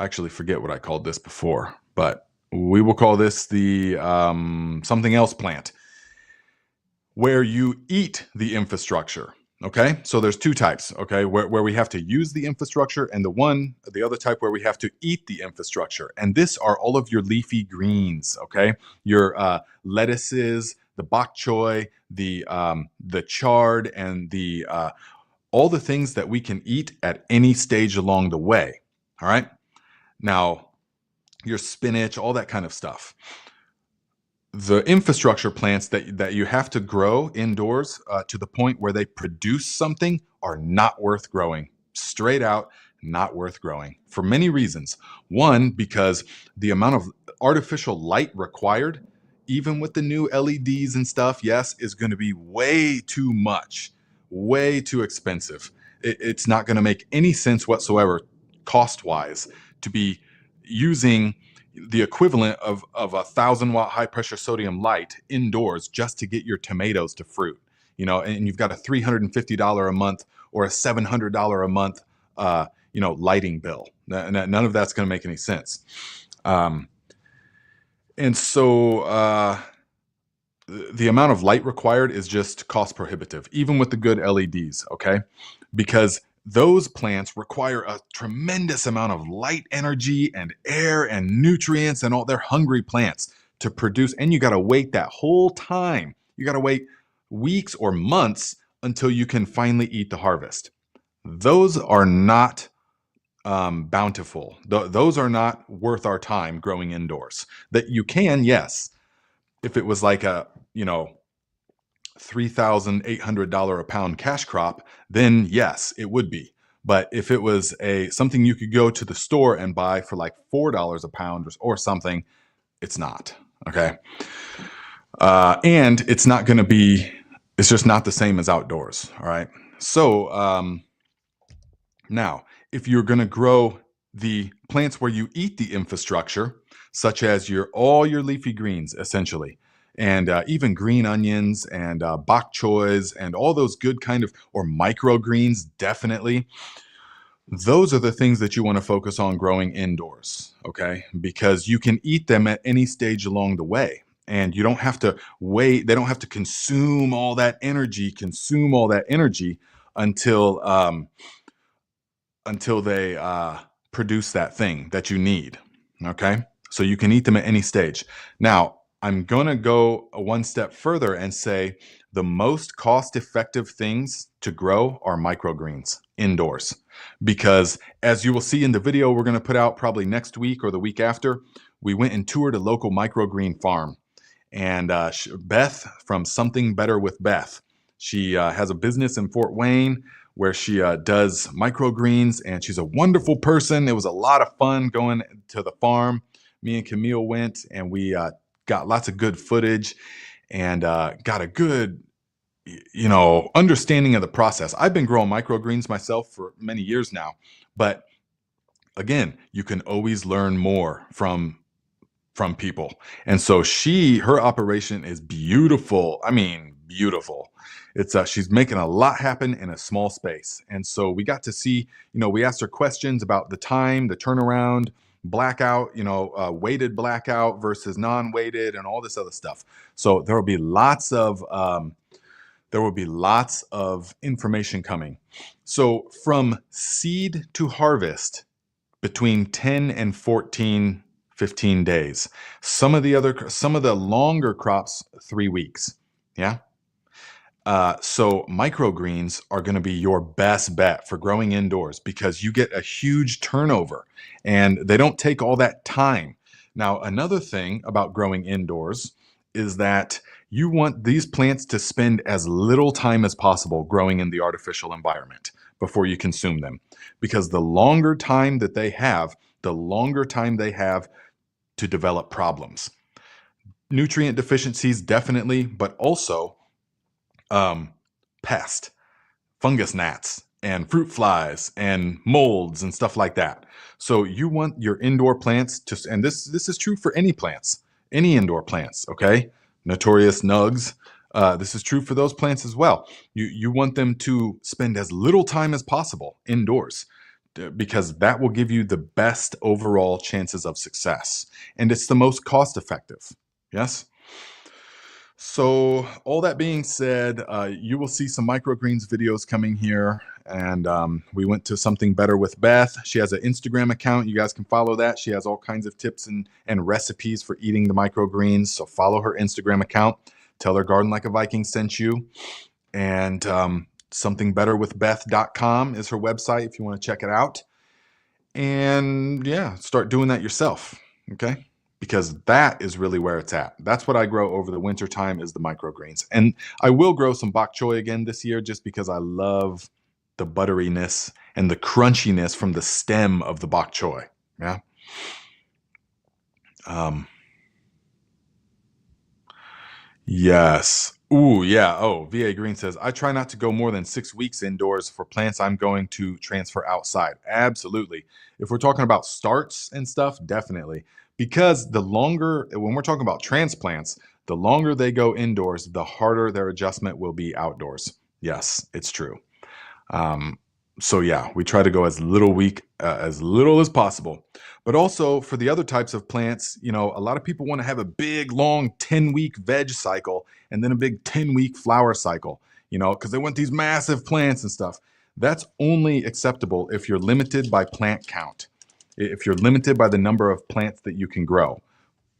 Speaker 1: actually forget what I called this before, but we will call this the something else plant, where you eat the infrastructure. Okay, so there's 2 types. Okay, where we have to use the infrastructure, and the other type where we have to eat the infrastructure. And this are all of your leafy greens. Okay, your lettuces, the bok choy, the chard, and the all the things that we can eat at any stage along the way. All right, now your spinach, all that kind of stuff. The infrastructure plants that you have to grow indoors to the point where they produce something are not worth growing. Straight out, not worth growing for many reasons. One, because the amount of artificial light required, even with the new LEDs and stuff, yes, is going to be way too much, way too expensive. It's not going to make any sense whatsoever, cost-wise, to be using the equivalent of a 1,000-watt high-pressure sodium light indoors just to get your tomatoes to fruit. And you've got a $350 a month or a $700 a month, lighting bill. None of that's going to make any sense. And so the amount of light required is just cost prohibitive, even with the good LEDs, okay? Because those plants require a tremendous amount of light energy and air and nutrients, and all. They're hungry plants to produce. And you got to wait that whole time. You got to wait weeks or months until you can finally eat the harvest. Those are not bountiful. Those are not worth our time growing indoors. That you can, yes. If it was like a, $3,800 a pound cash crop, then yes, it would be. But if it was something you could go to the store and buy for like $4 a pound or something, it's not. Okay. And it's not going to be, it's just not the same as outdoors. All right. So now, if you're going to grow the plants where you eat the infrastructure, such as all your leafy greens, essentially, and even green onions and bok choys and all those good kind of, or microgreens, definitely. Those are the things that you want to focus on growing indoors, okay? Because you can eat them at any stage along the way. And you don't have to wait, they don't have to consume all that energy until until they produce that thing that you need. Okay. So you can eat them at any stage. Now, I'm going to go one step further and say the most cost effective things to grow are microgreens indoors. Because as you will see in the video we're going to put out probably next week or the week after, we went and toured a local microgreen farm. And Beth from Something Better with Beth, she has a business in Fort Wayne where she does microgreens, and she's a wonderful person. It was a lot of fun going to the farm. Me and Camille went, and we got lots of good footage and got a good, understanding of the process. I've been growing microgreens myself for many years now, but again, you can always learn more from people. And so her operation is beautiful. I mean, beautiful. It's she's making a lot happen in a small space. And so we got to see, we asked her questions about the time, the turnaround, blackout, weighted blackout versus non-weighted and all this other stuff. So there will be lots of information coming. So from seed to harvest, between 10 and 14 15 days. Some of the longer crops, 3 weeks. Yeah. So microgreens are going to be your best bet for growing indoors because you get a huge turnover and they don't take all that time. Now, another thing about growing indoors is that you want these plants to spend as little time as possible growing in the artificial environment before you consume them. Because the longer time that they have, the longer time they have to develop problems. Nutrient deficiencies, definitely, but also pest, fungus gnats, and fruit flies, and molds, and stuff like that. So you want your indoor plants to, and this is true for any plants, any indoor plants, okay? Notorious nugs. This is true for those plants as well. You want them to spend as little time as possible indoors because that will give you the best overall chances of success. And it's the most cost effective. Yes? So all that being said, you will see some microgreens videos coming here. And we went to Something Better with Beth. She has an Instagram account. You guys can follow that. She has all kinds of tips and recipes for eating the microgreens. So follow her Instagram account. Tell her Garden Like a Viking sent you. And somethingbetterwithbeth.com is her website if you want to check it out. And yeah, start doing that yourself. Okay. Because that is really where it's at. That's what I grow over the winter time is the microgreens. And I will grow some bok choy again this year just because I love the butteriness and the crunchiness from the stem of the bok choy. Yeah. Yes. Ooh, yeah. Oh, VA Green says, I try not to go more than 6 weeks indoors for plants I'm going to transfer outside. Absolutely. If we're talking about starts and stuff, definitely. Because when we're talking about transplants, the longer they go indoors, the harder their adjustment will be outdoors. Yes, it's true. So yeah, we try to go as little as possible. But also for the other types of plants, a lot of people want to have a big, long 10-week veg cycle and then a big 10-week flower cycle, because they want these massive plants and stuff. That's only acceptable if you're limited by plant count, if you're limited by the number of plants that you can grow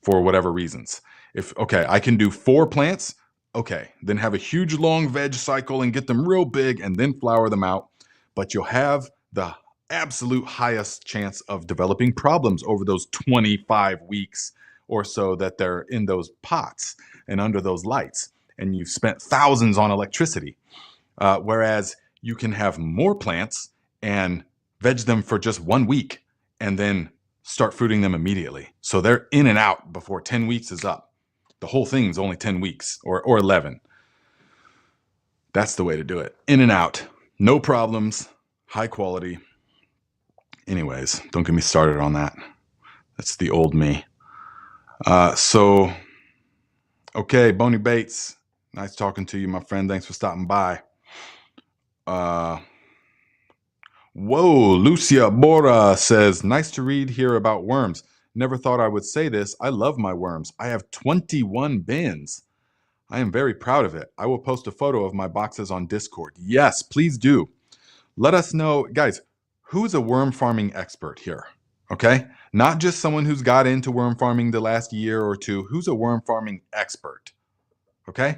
Speaker 1: for whatever reasons. I can do 4 plants, okay, then have a huge long veg cycle and get them real big and then flower them out. But you'll have the absolute highest chance of developing problems over those 25 weeks or so that they're in those pots and under those lights. And you've spent thousands on electricity. Whereas you can have more plants and veg them for just 1 week and then start fruiting them immediately. So they're in and out before 10 weeks is up. The whole thing's only 10 weeks or 11. That's the way to do it. In and out. No problems, high quality. Anyways, don't get me started on that. That's the old me. Okay, Boney Bates. Nice talking to you, my friend. Thanks for stopping by. Whoa, Lucia Bora says, nice to read here about worms. Never thought I would say this. I love my worms. I have 21 bins. I am very proud of it. I will post a photo of my boxes on Discord. Yes, please do. Let us know, guys, who's a worm farming expert here? Okay? Not just someone who's got into worm farming the last year or two. Who's a worm farming expert? Okay?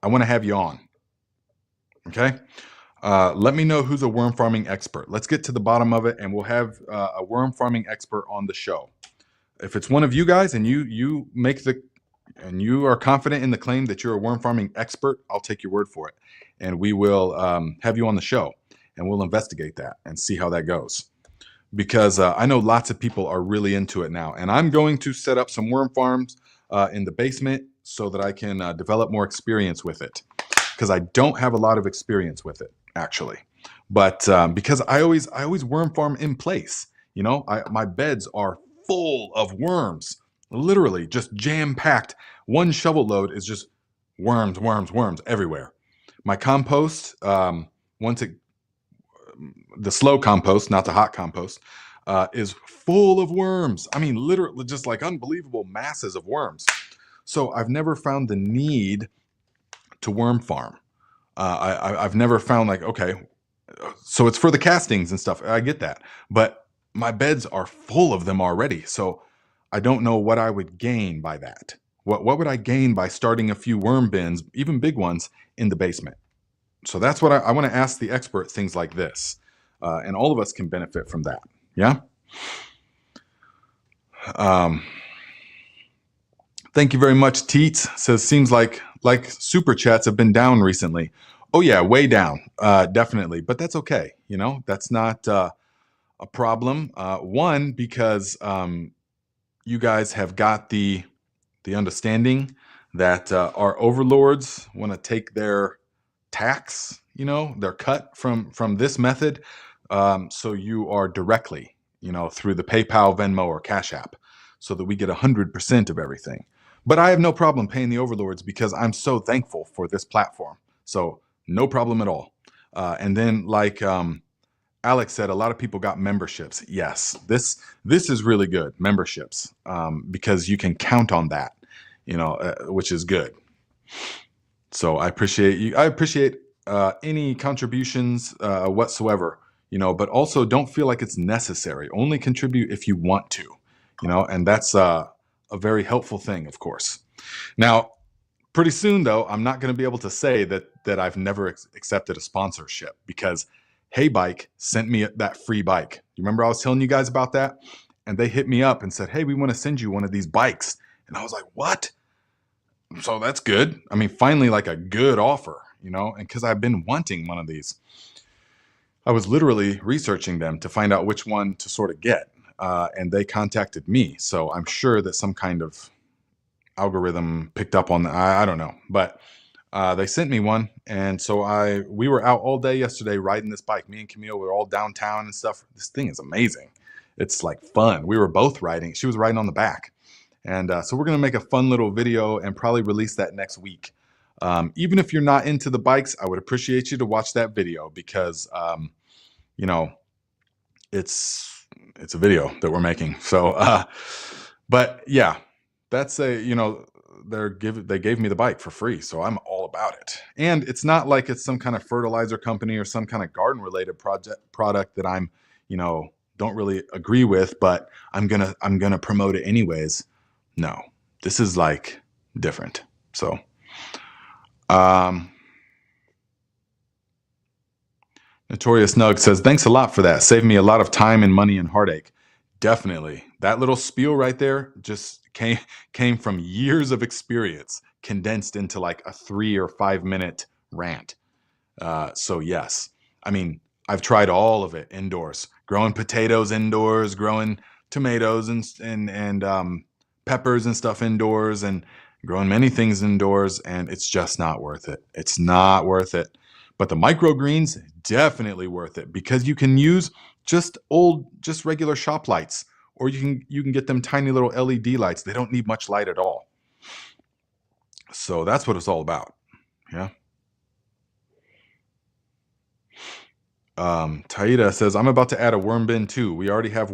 Speaker 1: I want to have you on. Okay? Let me know who's a worm farming expert. Let's get to the bottom of it, and we'll have a worm farming expert on the show. If it's one of you guys and you are confident in the claim that you're a worm farming expert, I'll take your word for it, and we will have you on the show, and we'll investigate that and see how that goes. Because I know lots of people are really into it now, and I'm going to set up some worm farms in the basement so that I can develop more experience with it. Because I don't have a lot of experience with it, actually, but because I always worm farm in place. You know, my beds are full of worms, literally just jam packed. One shovel load is just worms everywhere. My compost, the slow compost, not the hot compost, is full of worms. I mean, literally just like unbelievable masses of worms. So I've never found the need to worm farm. I've never found like, okay, so it's for the castings and stuff. I get that, but my beds are full of them already. So I don't know what I would gain by that. What would I gain by starting a few worm bins, even big ones, in the basement? So that's what I want to ask the expert, things like this. And all of us can benefit from that. Yeah. Thank you very much. Teets says, seems like super chats have been down recently. Oh yeah, way down, definitely. But that's okay. You know, that's not a problem. One, because you guys have got the understanding that our overlords want to take their tax, you know, their cut from this method. So you are directly, you know, through the PayPal, Venmo, or CashApp, so that we get 100% of everything. But I have no problem paying the overlords because I'm so thankful for this platform. So no problem at all. And then, like Alex said, a lot of people got memberships. Yes, this is really good, memberships, because you can count on that, you know, which is good. So I appreciate you. I appreciate any contributions whatsoever, you know, but also don't feel like it's necessary. Only contribute if you want to, you know, and that's a very helpful thing, of course. Now, pretty soon, though, I'm not going to be able to say that I've never accepted a sponsorship, because Hey Bike sent me that free bike. You remember I was telling you guys about that? And they hit me up and said, hey, we want to send you one of these bikes. And I was like, what? So that's good. I mean, finally, like a good offer, you know, and because I've been wanting one of these. I was literally researching them to find out which one to sort of get. And they contacted me. So I'm sure that some kind of algorithm picked up on that. I don't know. But they sent me one. And so we were out all day yesterday riding this bike. Me and Camille were all downtown and stuff. This thing is amazing. It's like fun. We were both riding. She was riding on the back. And so we're going to make a fun little video and probably release that next week. Even if you're not into the bikes, I would appreciate you to watch that video, because, you know, it's a video that we're making. So, but yeah, that's you know, they gave me the bike for free. So I'm all about it. And it's not like it's some kind of fertilizer company or some kind of garden related product that I'm, you know, don't really agree with, but I'm going to promote it anyways. No, this is like different. So, Notorious Nug says, thanks a lot for that. Saved me a lot of time and money and heartache. Definitely. That little spiel right there just came from years of experience condensed into like a 3 or 5 minute rant. So yes, I mean, I've tried all of it indoors, growing potatoes indoors, growing tomatoes and peppers and stuff indoors, and growing many things indoors, and it's just not worth it. It's not worth it. But the microgreens, definitely worth it, because you can use just regular shop lights, or you can get them tiny little LED lights. They don't need much light at all. So that's what it's all about. Yeah. Taida says, I'm about to add a worm bin too. We already have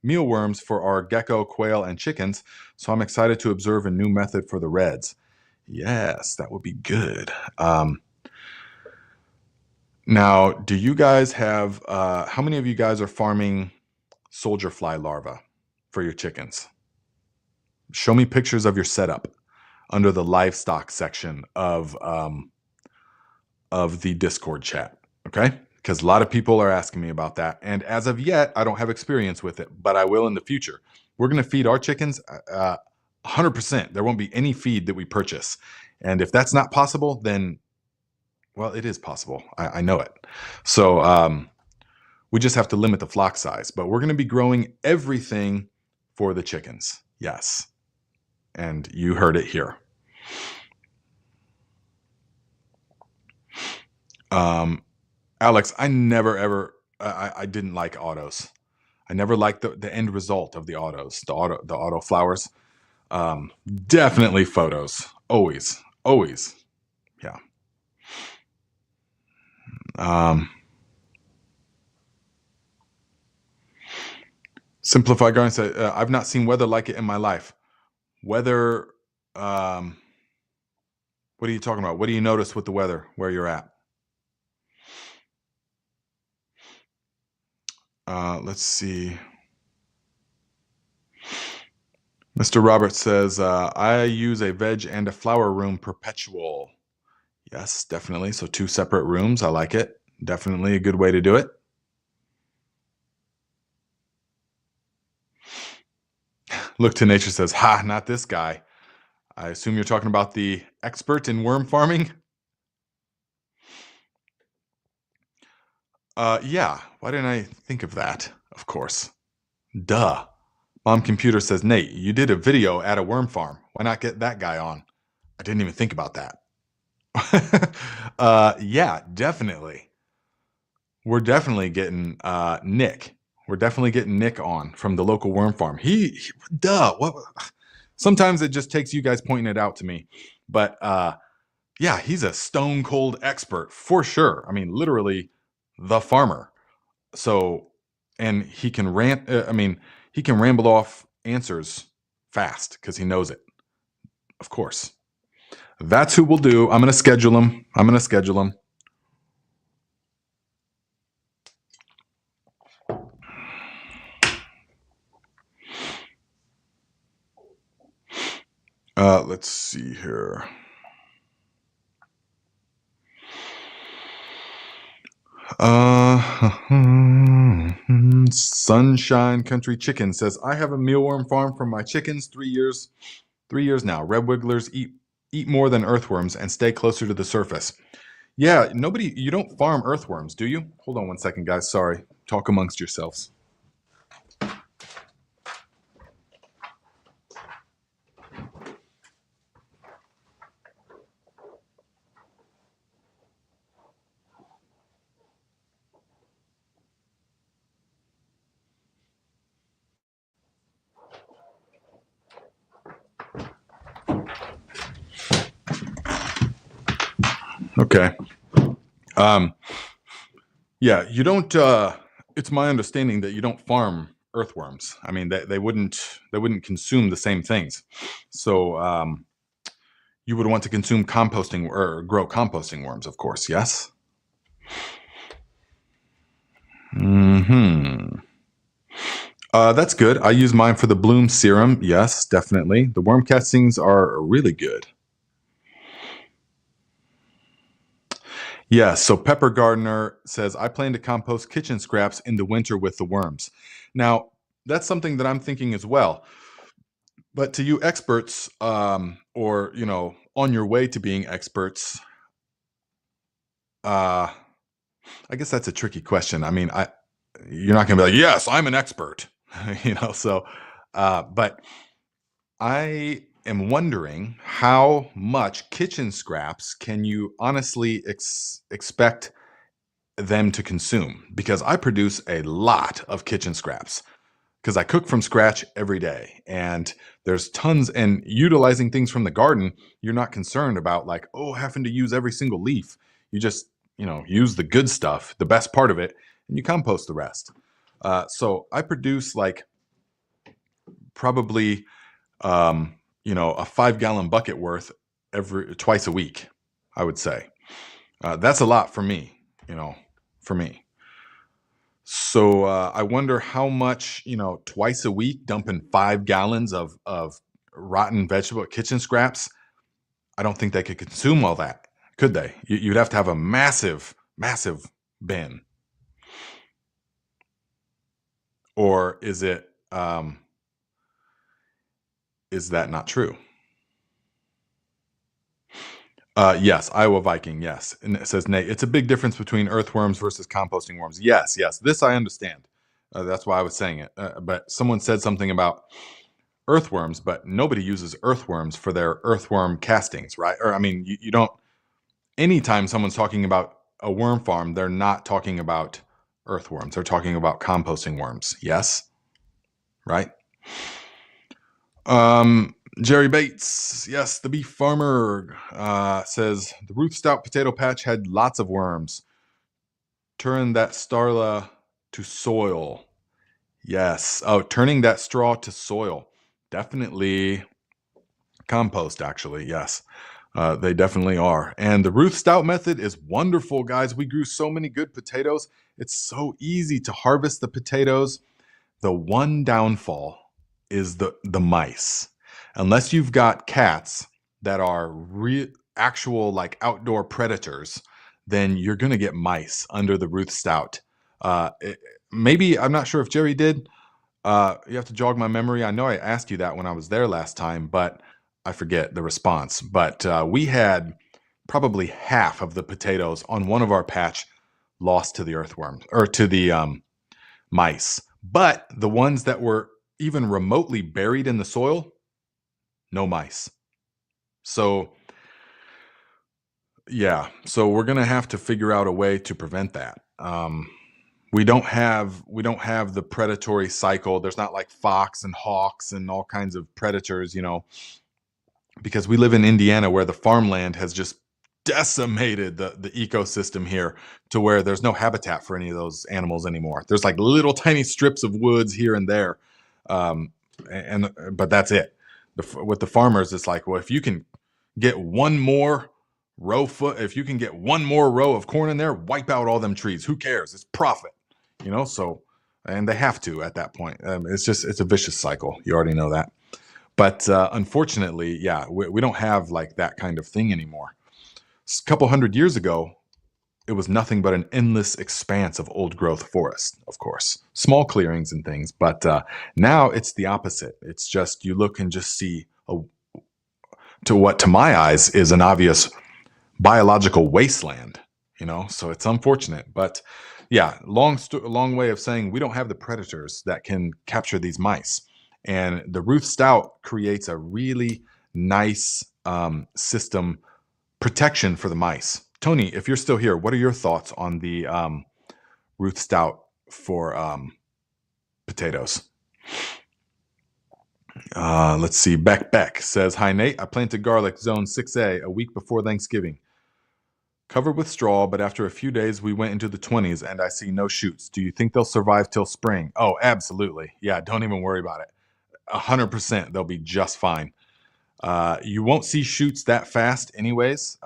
Speaker 1: mealworms for our gecko, quail, and chickens, so I'm excited to observe a new method for the reds. Yes, that would be good. Now, do you guys have, how many of you guys are farming soldier fly larvae for your chickens? Show me pictures of your setup under the livestock section of the Discord chat, okay? Because a lot of people are asking me about that. And as of yet, I don't have experience with it, but I will in the future. We're going to feed our chickens 100%. There won't be any feed that we purchase. And if that's not possible, then, well, it is possible. I know it. So we just have to limit the flock size. But we're going to be growing everything for the chickens. Yes. And you heard it here. Alex, I never ever I didn't like autos. I never liked the end result of the autos, the auto flowers. Definitely photos. Always. Yeah. Simplify Garden said, I've not seen weather like it in my life. Weather, what are you talking about? What do you notice with the weather where you're at? Let's see. Mr. Roberts says, I use a veg and a flower room perpetual. Yes, definitely. So 2 separate rooms. I like it. Definitely a good way to do it. Look to Nature says, ha, not this guy. I assume you're talking about the expert in worm farming? Yeah. Why didn't I think of that? Of course. Duh. Mom Computer says, Nate, you did a video at a worm farm. Why not get that guy on? I didn't even think about that. Yeah, definitely. We're definitely getting Nick. We're definitely getting Nick on from the local worm farm. Duh. What? Sometimes it just takes you guys pointing it out to me. But yeah, he's a stone cold expert for sure. I mean, literally the farmer. So, and he can he can ramble off answers fast because he knows it. Of course. That's who we'll do. I'm going to schedule him. Let's see here. Sunshine Country Chicken says, I have a mealworm farm for my chickens. 3 years now. Red wigglers eat more than earthworms and stay closer to the surface. Yeah, you don't farm earthworms, do you? Hold on one second, guys. Sorry. Talk amongst yourselves. Okay. Yeah, you don't it's my understanding that you don't farm earthworms. I mean, they wouldn't consume the same things. So you would want to consume composting or grow composting worms, of course, yes? That's good. I use mine for the bloom serum. Yes, definitely. The worm castings are really good. Yeah, so Pepper Gardener says, I plan to compost kitchen scraps in the winter with the worms. Now, that's something that I'm thinking as well. But to you experts, or, on your way to being experts, I guess that's a tricky question. I mean, you're not going to be like, yes, I'm an expert, so, but I am wondering how much kitchen scraps can you honestly expect them to consume? Because I produce a lot of kitchen scraps because I cook from scratch every day, and there's tons, and utilizing things from the garden, you're not concerned about like, having to use every single leaf. You just use the good stuff, the best part of it, and you compost the rest. So I produce like probably a 5-gallon bucket worth twice a week, I would say. That's a lot for me, for me. So I wonder how much, twice a week, dumping 5 gallons of rotten vegetable kitchen scraps. I don't think they could consume all that, could they? You'd have to have a massive, massive bin. Or is it? Is that not true? Yes, Iowa Viking, yes. And it says, Nate, it's a big difference between earthworms versus composting worms. Yes, yes. This I understand. That's why I was saying it. But someone said something about earthworms, but nobody uses earthworms for their earthworm castings, right? Or, I mean, you don't, anytime someone's talking about a worm farm, they're not talking about earthworms. They're talking about composting worms. Yes? Right? Jerry Bates, yes, the beef farmer, says the Ruth Stout potato patch had lots of worms. Turn that starla to soil. Yes. Oh, turning that straw to soil. Definitely compost, actually. Yes. They definitely are. And the Ruth Stout method is wonderful, guys. We grew so many good potatoes. It's so easy to harvest the potatoes. The one downfall is the mice. Unless you've got cats that are actual like outdoor predators, then you're going to get mice under the Ruth Stout. Maybe, I'm not sure if Jerry did. You have to jog my memory. I know I asked you that when I was there last time, but I forget the response. But we had probably half of the potatoes on one of our patch lost to the earthworms or to the mice. But the ones that were even remotely buried in the soil, no mice. So yeah, so we're gonna have to figure out a way to prevent that. We don't have the predatory cycle. There's not like fox and hawks and all kinds of predators, because we live in Indiana where the farmland has just decimated the ecosystem here to where there's no habitat for any of those animals anymore. There's like little tiny strips of woods here and there, but that's it. With the farmers, it's like, well, if you can get one more if you can get one more row of corn in there, wipe out all them trees. Who cares? It's profit, So, and they have to at that point. It's a vicious cycle. You already know that. But unfortunately, yeah, we don't have like that kind of thing anymore. A couple hundred years ago, it was nothing but an endless expanse of old growth forest, of course, small clearings and things. But now it's the opposite. It's just you look and just see to my eyes is an obvious biological wasteland, so it's unfortunate. But yeah, long way of saying we don't have the predators that can capture these mice. And the Ruth Stout creates a really nice system protection for the mice. Tony, if you're still here, what are your thoughts on the Ruth Stout for potatoes? Let's see. Beck says, hi, Nate. I planted garlic zone 6A a week before Thanksgiving. Covered with straw, but after a few days, we went into the 20s and I see no shoots. Do you think they'll survive till spring? Oh, absolutely. Yeah, don't even worry about it. 100%, they'll be just fine. You won't see shoots that fast anyways.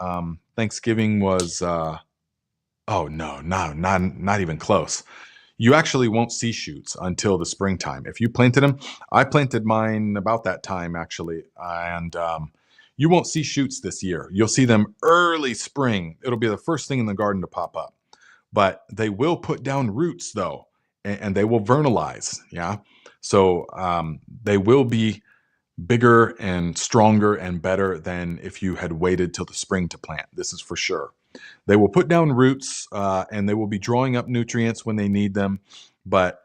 Speaker 1: Thanksgiving was, oh no, not even close. You actually won't see shoots until the springtime. If you planted them, I planted mine about that time actually, and you won't see shoots this year. You'll see them early spring. It'll be the first thing in the garden to pop up. But they will put down roots though, and they will vernalize. Yeah. So they will be bigger and stronger and better than if you had waited till the spring to plant. This is for sure. They will put down roots and they will be drawing up nutrients when they need them. But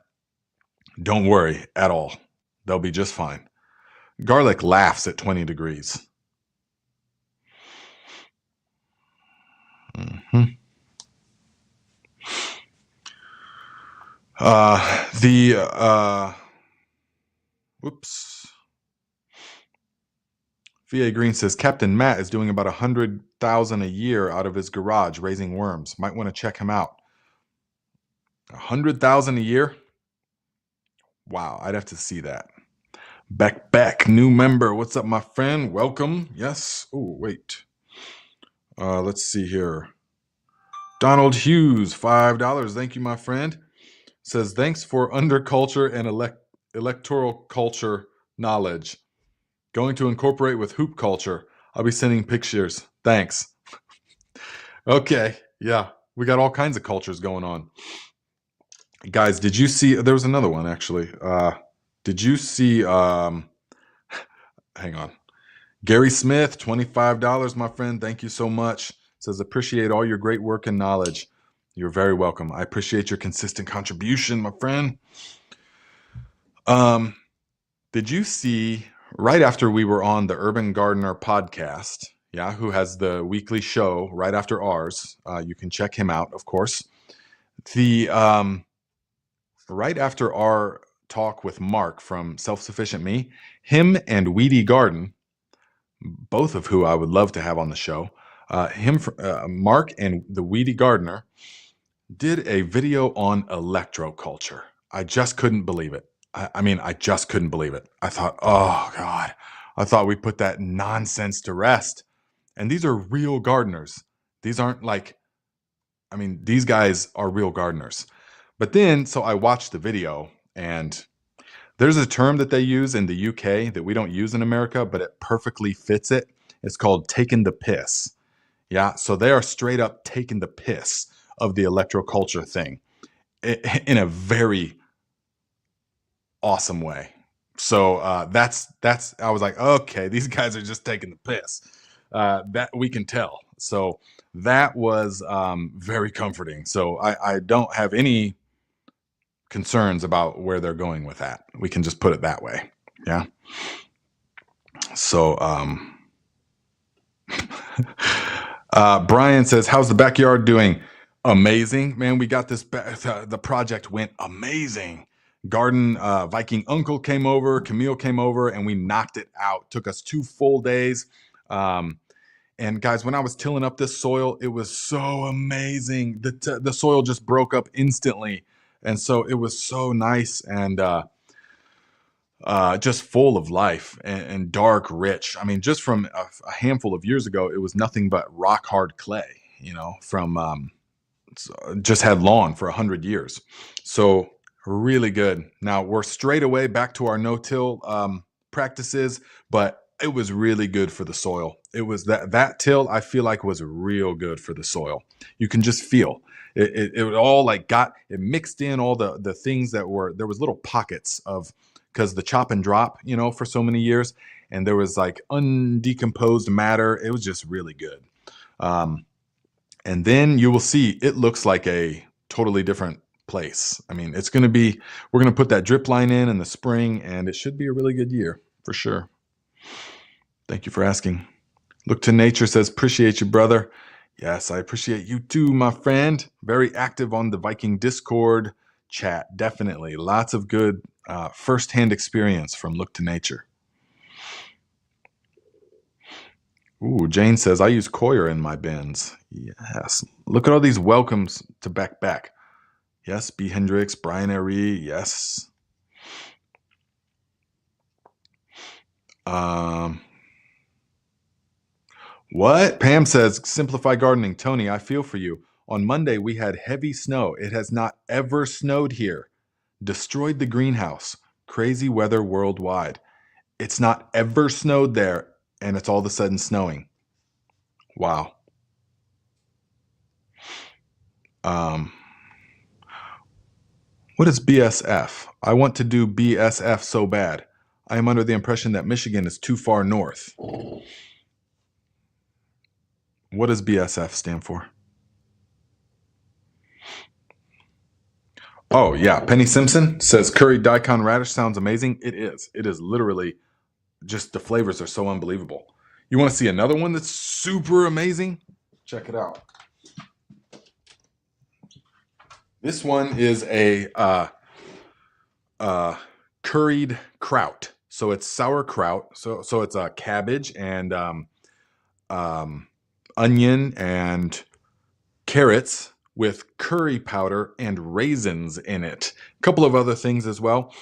Speaker 1: don't worry at all. They'll be just fine. Garlic laughs at 20 degrees. Mm-hmm. Whoops. VA Green says Captain Matt is doing about 100,000 a year out of his garage raising worms. Might want to check him out. 100,000 a year? Wow, I'd have to see that. Beck, new member. What's up, my friend? Welcome. Yes. Oh, wait. Let's see here. Donald Hughes, $5. Thank you, my friend. Says thanks for underculture and electoral culture knowledge. Going to incorporate with hoop culture. I'll be sending pictures. Thanks. Okay. Yeah. We got all kinds of cultures going on. Guys, did you see, there was another one actually. Did you see, hang on. Gary Smith, $25, my friend. Thank you so much. Says, appreciate all your great work and knowledge. You're very welcome. I appreciate your consistent contribution, my friend. Did you see, right after we were on the Urban Gardener podcast, yeah, who has the weekly show right after ours, you can check him out, of course. The right after our talk with Mark from Self-Sufficient Me, him and Weedy Garden, both of who I would love to have on the show, Mark and the Weedy Gardener did a video on electroculture. I just couldn't believe it. I just couldn't believe it. I thought, oh God, I thought we put that nonsense to rest. And these are real gardeners. These aren't like, these guys are real gardeners. But then, so I watched the video, and there's a term that they use in the UK that we don't use in America, but it perfectly fits it. It's called taking the piss. Yeah, so they are straight up taking the piss of the electroculture thing in a very awesome way. So that's I was like, okay, these guys are just taking the piss. That we can tell. So that was very comforting. So I don't have any concerns about where they're going with that. We can just put it that way. Yeah. So Brian says, how's the backyard doing? Amazing, man. We got this. The project went amazing. Garden Viking Uncle came over, Camille came over, and we knocked it out. Took us 2 full days. And guys, when I was tilling up this soil, it was so amazing. The soil just broke up instantly. And so it was so nice and just full of life and dark, rich. Just from a handful of years ago, it was nothing but rock hard clay, from just had lawn for 100 years. So really good. Now we're straight away back to our no-till practices, but it was really good for the soil. It was that till I feel like was real good for the soil. You can just feel it all like it mixed in all the things that there was little pockets of, because the chop and drop, for so many years, and there was like undecomposed matter. It was just really good. And then you will see it looks like a totally different place. It's going to be, we're going to put that drip line in the spring, and it should be a really good year for sure. Thank you for asking. Look to Nature says, appreciate you, brother. Yes, I appreciate you too, my friend. Very active on the Viking Discord chat. Definitely. Lots of good firsthand experience from Look to Nature. Ooh, Jane says, I use Coir in my bins. Yes. Look at all these welcomes to Beck. Yes, B. Hendricks, Brian Aree, yes. What? Pam says, simplify gardening. Tony, I feel for you. On Monday, we had heavy snow. It has not ever snowed here. Destroyed the greenhouse. Crazy weather worldwide. It's not ever snowed there, and it's all of a sudden snowing. Wow. What is BSF? I want to do BSF so bad. I am under the impression that Michigan is too far north. What does BSF stand for? Oh, yeah. Penny Simpson says curried daikon radish sounds amazing. It is. It is literally just, the flavors are so unbelievable. You want to see another one that's super amazing? Check it out. This one is a curried kraut. So it's sauerkraut. So it's a cabbage and um, onion and carrots with curry powder and raisins in it. A couple of other things as well.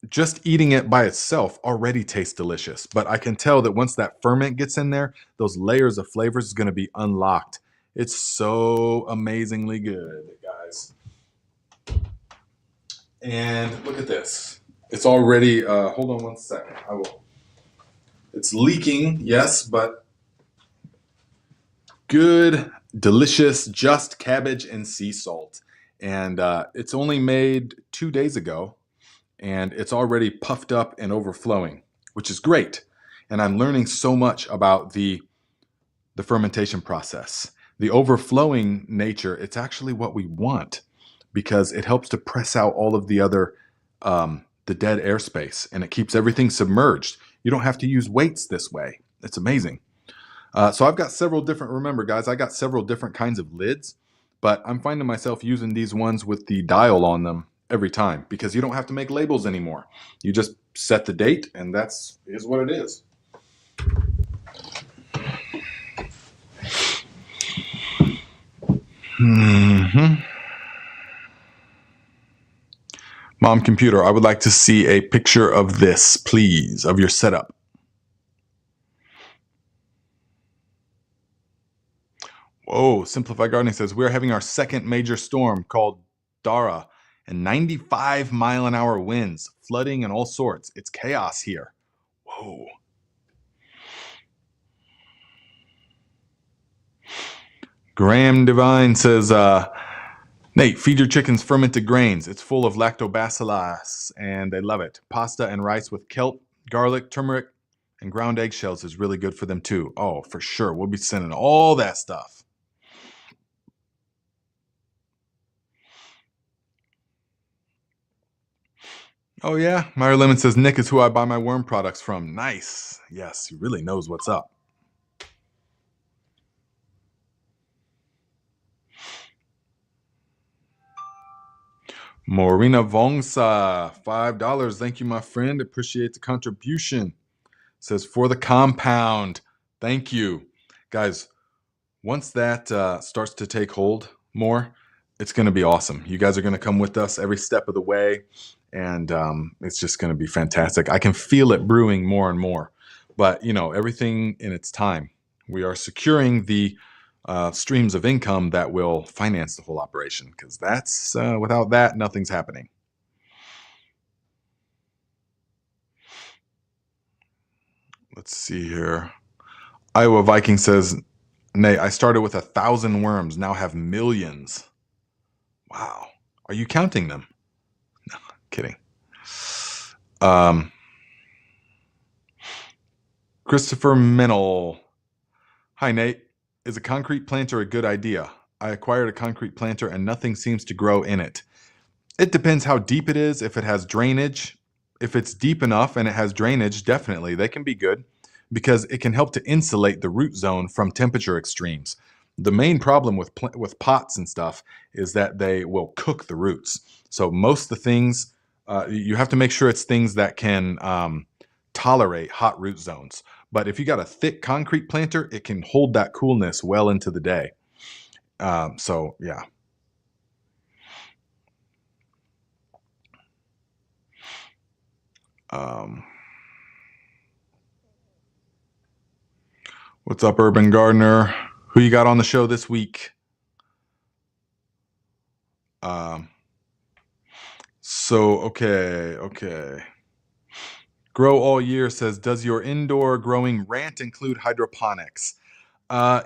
Speaker 1: Just eating it by itself already tastes delicious, but I can tell that once that ferment gets in there, those layers of flavors is going to be unlocked. It's so amazingly good, guys. And look at this. It's already, hold on one second. It's leaking, yes, but good, delicious, just cabbage and sea salt. And it's only made 2 days ago, and it's already puffed up and overflowing, which is great. And I'm learning so much about the fermentation process. The overflowing nature, it's actually what we want because it helps to press out all of the other, the dead airspace, and it keeps everything submerged. You don't have to use weights this way. It's amazing. So I've got several different, remember guys, I got several different kinds of lids, but I'm finding myself using these ones with the dial on them every time because you don't have to make labels anymore. You just set the date and is what it is. Mom computer, I would like to see a picture of this, please, of your setup. Whoa, Simplify Gardening says, we're having our second major storm called Dara and 95-mile-an-hour winds, flooding and all sorts. It's chaos here. Whoa. Graham Divine says, Nate, feed your chickens fermented grains. It's full of lactobacillus and they love it. Pasta and rice with kelp, garlic, turmeric, and ground eggshells is really good for them too. Oh, for sure. We'll be sending all that stuff. Oh yeah, Myra Lemon says, Nick is who I buy my worm products from. Nice. Yes, he really knows what's up. Morena Vongsa, $5. Thank you, my friend. Appreciate the contribution. Says, for the compound. Thank you. Guys, once that starts to take hold more, it's going to be awesome. You guys are going to come with us every step of the way, and it's just going to be fantastic. I can feel it brewing more and more, but everything in its time. We are securing the streams of income that will finance the whole operation, because that's without that, nothing's happening. Let's see here. Iowa Viking says, Nay, I started with 1,000 worms, now have millions. Wow. Are you counting them? No, kidding. Christopher Minnell. Hi, Nate. Is a concrete planter a good idea? I acquired a concrete planter and nothing seems to grow in it. It depends how deep it is, if it has drainage. If it's deep enough and it has drainage, definitely, they can be good because it can help to insulate the root zone from temperature extremes. The main problem with pots and stuff is that they will cook the roots. So most of the things, you have to make sure it's things that can tolerate hot root zones. But if you got a thick concrete planter, it can hold that coolness well into the day. So yeah. What's up, Urban Gardener? Who you got on the show this week? Okay. Grow All Year says, does your indoor growing rant include hydroponics? I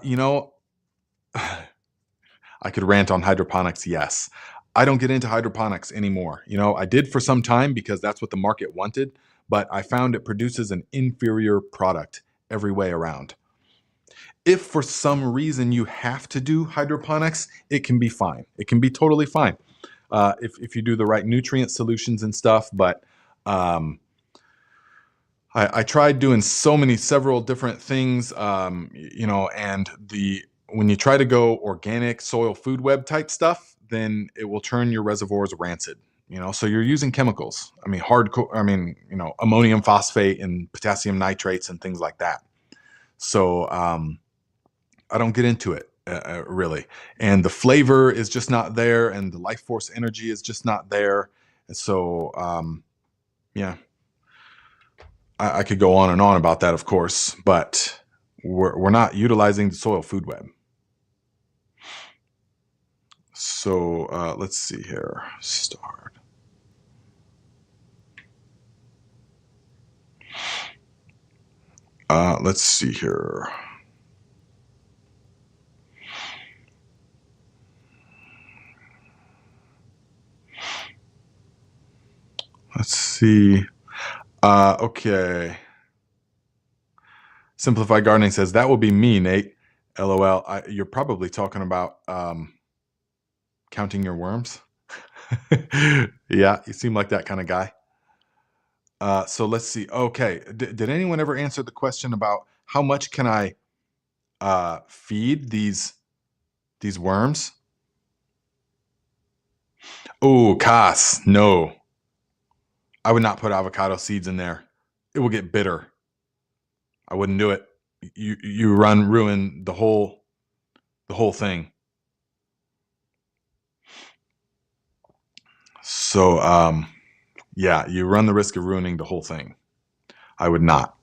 Speaker 1: could rant on hydroponics, yes. I don't get into hydroponics anymore. I did for some time because that's what the market wanted, but I found it produces an inferior product every way around. If for some reason you have to do hydroponics, it can be fine. It can be totally fine if you do the right nutrient solutions and stuff. But I tried doing several different things, and when you try to go organic soil food web type stuff, then it will turn your reservoirs rancid. So you're using chemicals. I mean, hardcore. I mean, ammonium phosphate and potassium nitrates and things like that. So I don't get into it really, and the flavor is just not there, and the life force energy is just not there. And so, yeah, I could go on and on about that, of course, but we're not utilizing the soil food web. So let's see here. Start. Let's see here. Let's see. Okay. Simplified Gardening says, that will be me, Nate. LOL. You're probably talking about counting your worms. Yeah, you seem like that kind of guy. So let's see. Okay. Did anyone ever answer the question about how much can I feed these worms? Oh, Cas, no. I would not put avocado seeds in there. It will get bitter. I wouldn't do it. You ruin the whole thing. So yeah, you run the risk of ruining the whole thing. I would not.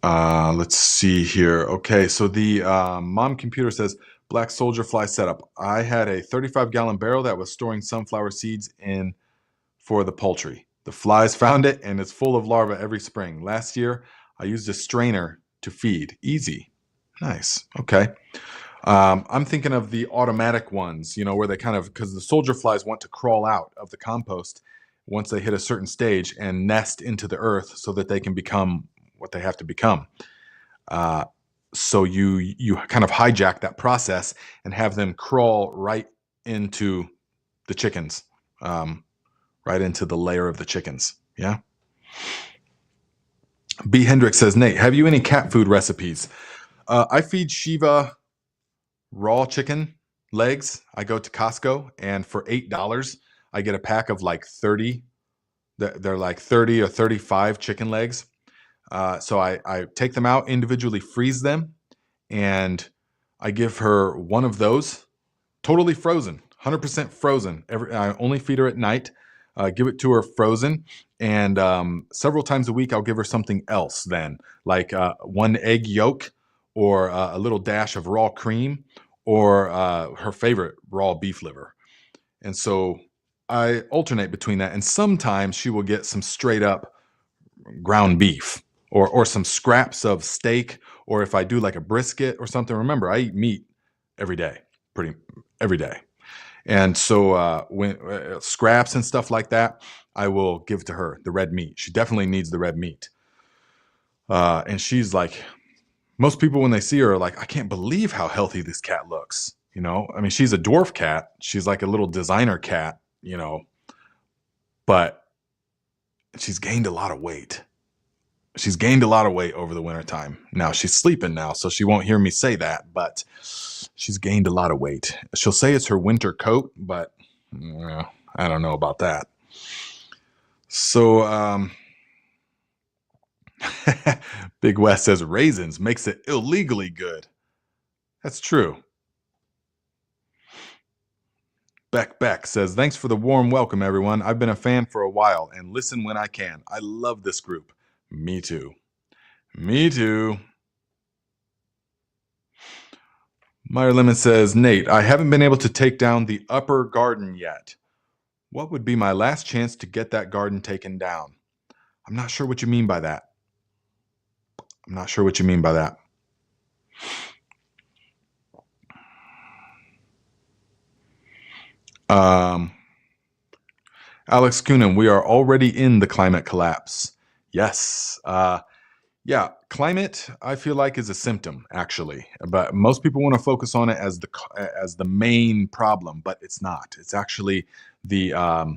Speaker 1: Let's see here. Okay, so the mom computer says black soldier fly setup. I had a 35-gallon barrel that was storing sunflower seeds in for the poultry. The flies found it, and it's full of larvae every spring. Last year, I used a strainer to feed. Easy. Nice. Okay. I'm thinking of the automatic ones, where they because the soldier flies want to crawl out of the compost once they hit a certain stage and nest into the earth so that they can become what they have to become. So you kind of hijack that process and have them crawl right into the chickens, right into the layer of the chickens. Yeah. B. Hendricks says, Nate, have you any cat food recipes? I feed Shiva raw chicken legs. I go to Costco, and for $8, I get a pack of like 30. They're like 30 or 35 chicken legs. So I take them out, individually freeze them, and I give her one of those, totally frozen, 100% frozen. I only feed her at night. Give it to her frozen, and several times a week I'll give her something else then, like one egg yolk, or a little dash of raw cream, or her favorite raw beef liver. And so I alternate between that, and sometimes she will get some straight up ground beef, or some scraps of steak, or if I do like a brisket or something. Remember, I eat meat every day, every day. And so when scraps and stuff like that, I will give to her the red meat. She definitely needs the red meat. And she's like, most people when they see her are like, I can't believe how healthy this cat looks. I mean, she's a dwarf cat. She's like a little designer cat, but she's gained a lot of weight. She's gained a lot of weight over the wintertime. Now she's sleeping now, so she won't hear me say that, but she's gained a lot of weight. She'll say it's her winter coat, but I don't know about that. So Big West says raisins makes it illegally good. That's true. Beck says, thanks for the warm welcome, everyone. I've been a fan for a while and listen when I can. I love this group. Me too. Me too. Meyer Lemon says, Nate, I haven't been able to take down the upper garden yet. What would be my last chance to get that garden taken down? I'm not sure what you mean by that. Alex Coonan, we are already in the climate collapse. Yes. Yeah, climate, I feel like, is a symptom, actually. But most people want to focus on it as the main problem, but it's not. It's actually a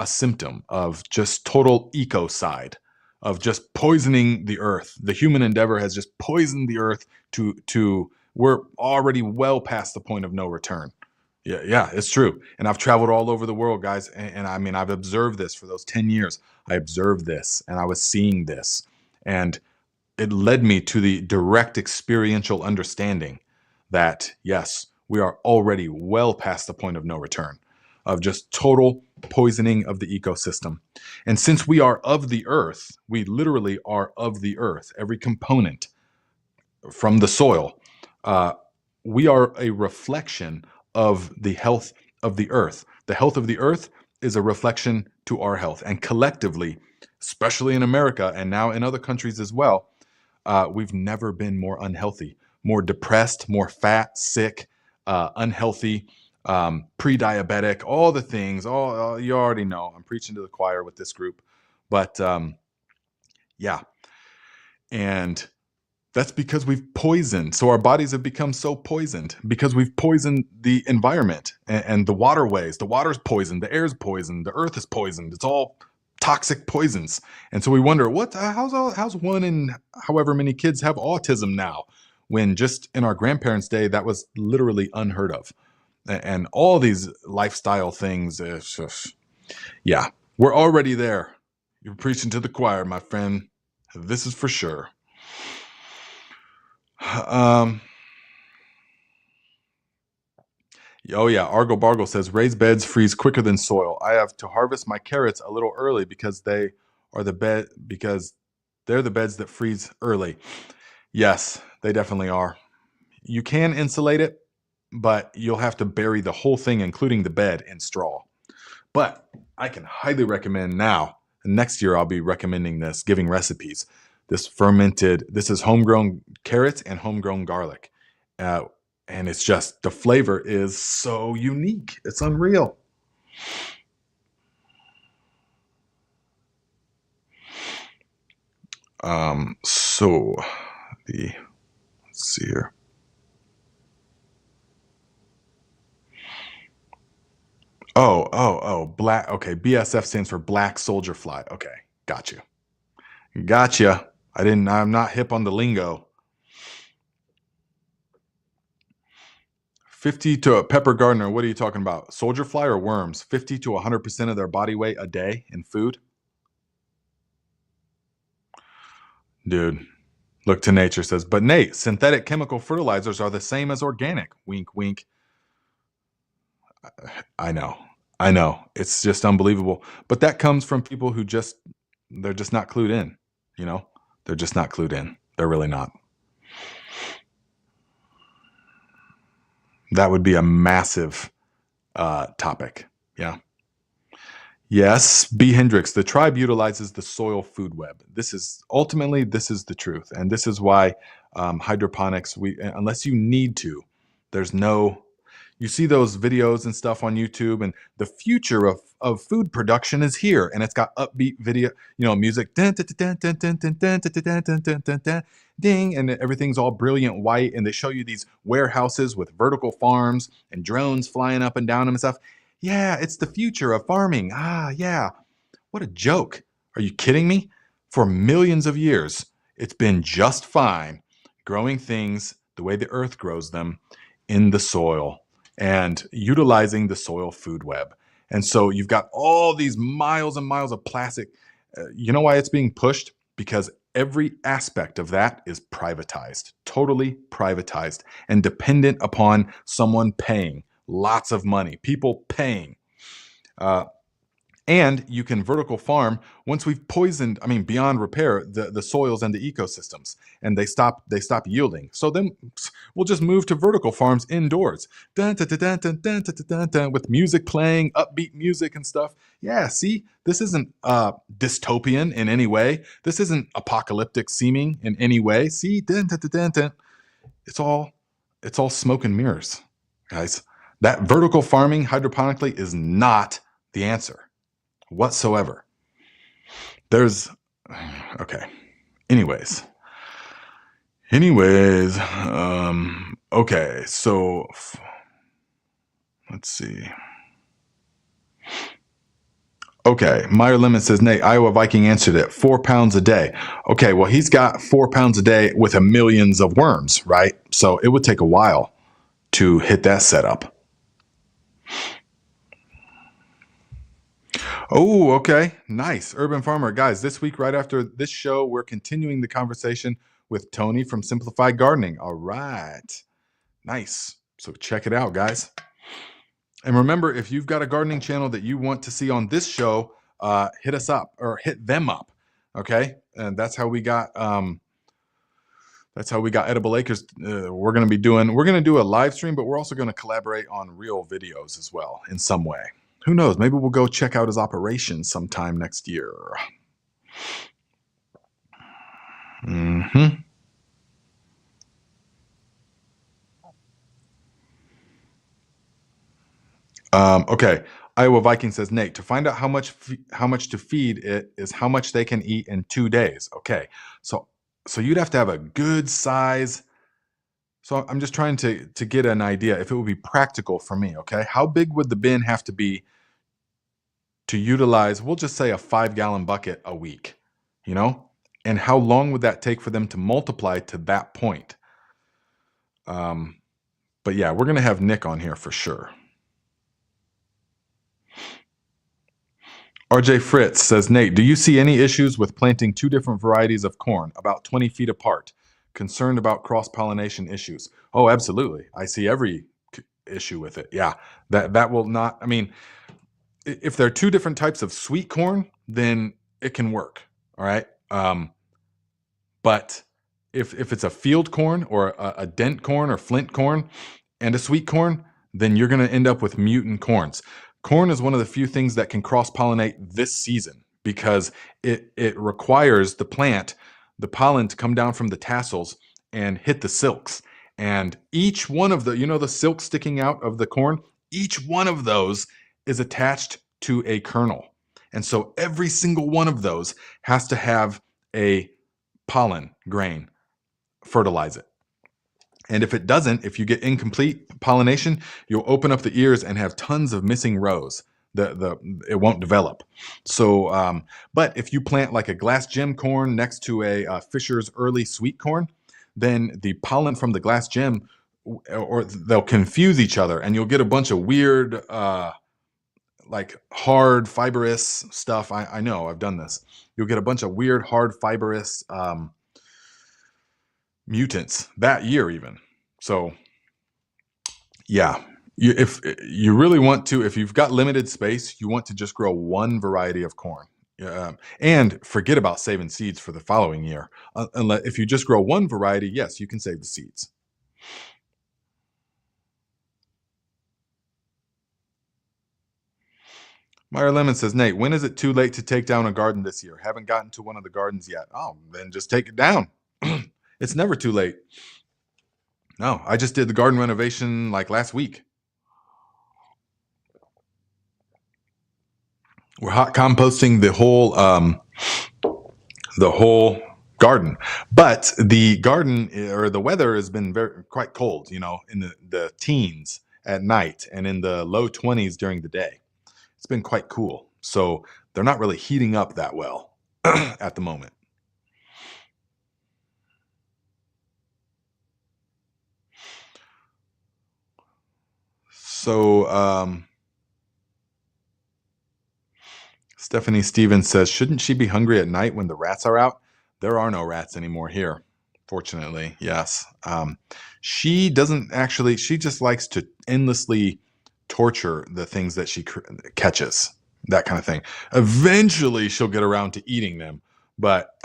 Speaker 1: symptom of just total ecocide of just poisoning the earth. The human endeavor has just poisoned the earth to we're already well past the point of no return. Yeah, it's true. And I've traveled all over the world, guys. And I mean, I've observed this for those 10 years. I observed this and I was seeing this. And it led me to the direct experiential understanding that, yes, we are already well past the point of no return, of just total poisoning of the ecosystem. And since we are of the earth, we literally are of the earth, every component from the soil. We are a reflection of the health of the earth. The health of the earth is a reflection to our health. And collectively, especially in America and now in other countries as well, we've never been more unhealthy, more depressed, more fat, sick, unhealthy, pre-diabetic, all the things. All you already know. I'm preaching to the choir with this group. But yeah. And that's because we've poisoned. So our bodies have become so poisoned because we've poisoned the environment and the waterways. The water's poisoned, the air's poisoned, the earth is poisoned. It's all toxic poisons. And so we wonder, how's one in however many kids have autism now? When just in our grandparents' day, that was literally unheard of. And all these lifestyle things, yeah, we're already there. You're preaching to the choir, my friend. This is for sure. Oh yeah, Argo Bargle says raised beds freeze quicker than soil. I have to harvest my carrots a little early because they're the beds that freeze early. Yes, they definitely are. You can insulate it, but you'll have to bury the whole thing, including the bed, in straw. But I can highly recommend now. Next year I'll be recommending this, giving recipes. This is homegrown carrots and homegrown garlic. And it's just, the flavor is so unique. It's unreal. Let's see here. Oh, black. Okay. BSF stands for Black Soldier Fly. Okay. Gotcha. I'm not hip on the lingo. 50 to Pepper Gardner. What are you talking about? Soldier fly or worms? 50 to 100% of their body weight a day in food? Dude, look to nature says, but Nate, synthetic chemical fertilizers are the same as organic. Wink, wink. I know. It's just unbelievable. But that comes from people who they're just not clued in. You know, they're just not clued in. They're really not. That would be a massive topic. Yeah. Yes, B. Hendricks, the tribe utilizes the soil food web. This is the truth. And this is why hydroponics, unless you need to, you see those videos and stuff on YouTube, and the future of food production is here. And it's got upbeat video, music, ding, and everything's all brilliant white. And they show you these warehouses with vertical farms and drones flying up and down them and stuff. Yeah, it's the future of farming. Yeah. What a joke. Are you kidding me? For millions of years, it's been just fine growing things the way the earth grows them in the soil and utilizing the soil food web. And so you've got all these miles and miles of plastic. You know why it's being pushed? Because every aspect of that is privatized, totally privatized, and dependent upon someone paying. Lots of money, people paying. And you can vertical farm once we've poisoned, beyond repair, the soils and the ecosystems, and they stop yielding. So then we'll just move to vertical farms indoors, dun, dun, dun, dun, dun, dun, dun, dun, dun, with music playing, upbeat music and stuff. Yeah, see, this isn't dystopian in any way. This isn't apocalyptic seeming in any way. See, dun, dun, dun, dun, dun. It's all smoke and mirrors, guys. That vertical farming hydroponically is not the answer whatsoever. Okay. Anyways, okay. So let's see. Okay, Meyer Lemon says, Nate, Iowa Viking answered it. 4 pounds a day. Okay, well, he's got 4 pounds a day with a millions of worms, right? So it would take a while to hit that setup. Oh, okay. Nice. Urban Farmer. Guys, this week, right after this show, we're continuing the conversation with Tony from Simplified Gardening. All right. Nice. So check it out, guys. And remember, if you've got a gardening channel that you want to see on this show, hit us up or hit them up. Okay. And that's how we got Edible Acres. We're going to do a live stream, but we're also going to collaborate on real videos as well in some way. Who knows? Maybe we'll go check out his operation sometime next year. Mm-hmm. Okay. Iowa Viking says, Nate, to find out how much to feed it is how much they can eat in 2 days. Okay. So you'd have to have a good size. So I'm just trying to get an idea if it would be practical for me. Okay. How big would the bin have to be to utilize, we'll just say, a 5-gallon bucket a week, you know? And how long would that take for them to multiply to that point? But yeah, we're going to have Nick on here for sure. RJ Fritz says, Nate, do you see any issues with planting 2 different varieties of corn about 20 feet apart? Concerned about cross-pollination issues? Oh, absolutely. I see every issue with it. Yeah, that will not, I mean, if there are 2 different types of sweet corn, then it can work. All right. But if it's a field corn or a dent corn or flint corn and a sweet corn, then you're going to end up with mutant corns. Corn is one of the few things that can cross-pollinate this season because it requires the plant, the pollen, to come down from the tassels and hit the silks. And each one of the silk sticking out of the corn, each one of those is attached to a kernel. And so every single one of those has to have a pollen grain fertilize it. And if it doesn't, if you get incomplete pollination, you'll open up the ears and have tons of missing rows. It won't develop. So, but if you plant like a glass gem corn next to a Fisher's early sweet corn, then the pollen from the glass gem, or they'll confuse each other, and you'll get a bunch of weird, like hard fibrous stuff. I know I've done this. You'll get a bunch of weird hard fibrous mutants that year even. So yeah, if you really want to, if you've got limited space, you want to just grow one variety of corn, and forget about saving seeds for the following year. Unless if you just grow one variety, yes, you can save the seeds. Meyer Lemon says, Nate, when is it too late to take down a garden this year? Haven't gotten to one of the gardens yet. Oh, then just take it down. It's never too late. No, I just did the garden renovation like last week. We're hot composting the whole garden, but the garden or the weather has been quite cold. In the teens at night and in the low 20s during the day. It's been quite cool, so they're not really heating up that well at the moment. So Stephanie Stevens says, shouldn't she be hungry at night when the rats are out? There are no rats anymore here, fortunately. Yes. She doesn't actually, she just likes to endlessly torture the things that she catches, that kind of thing. Eventually she'll get around to eating them, but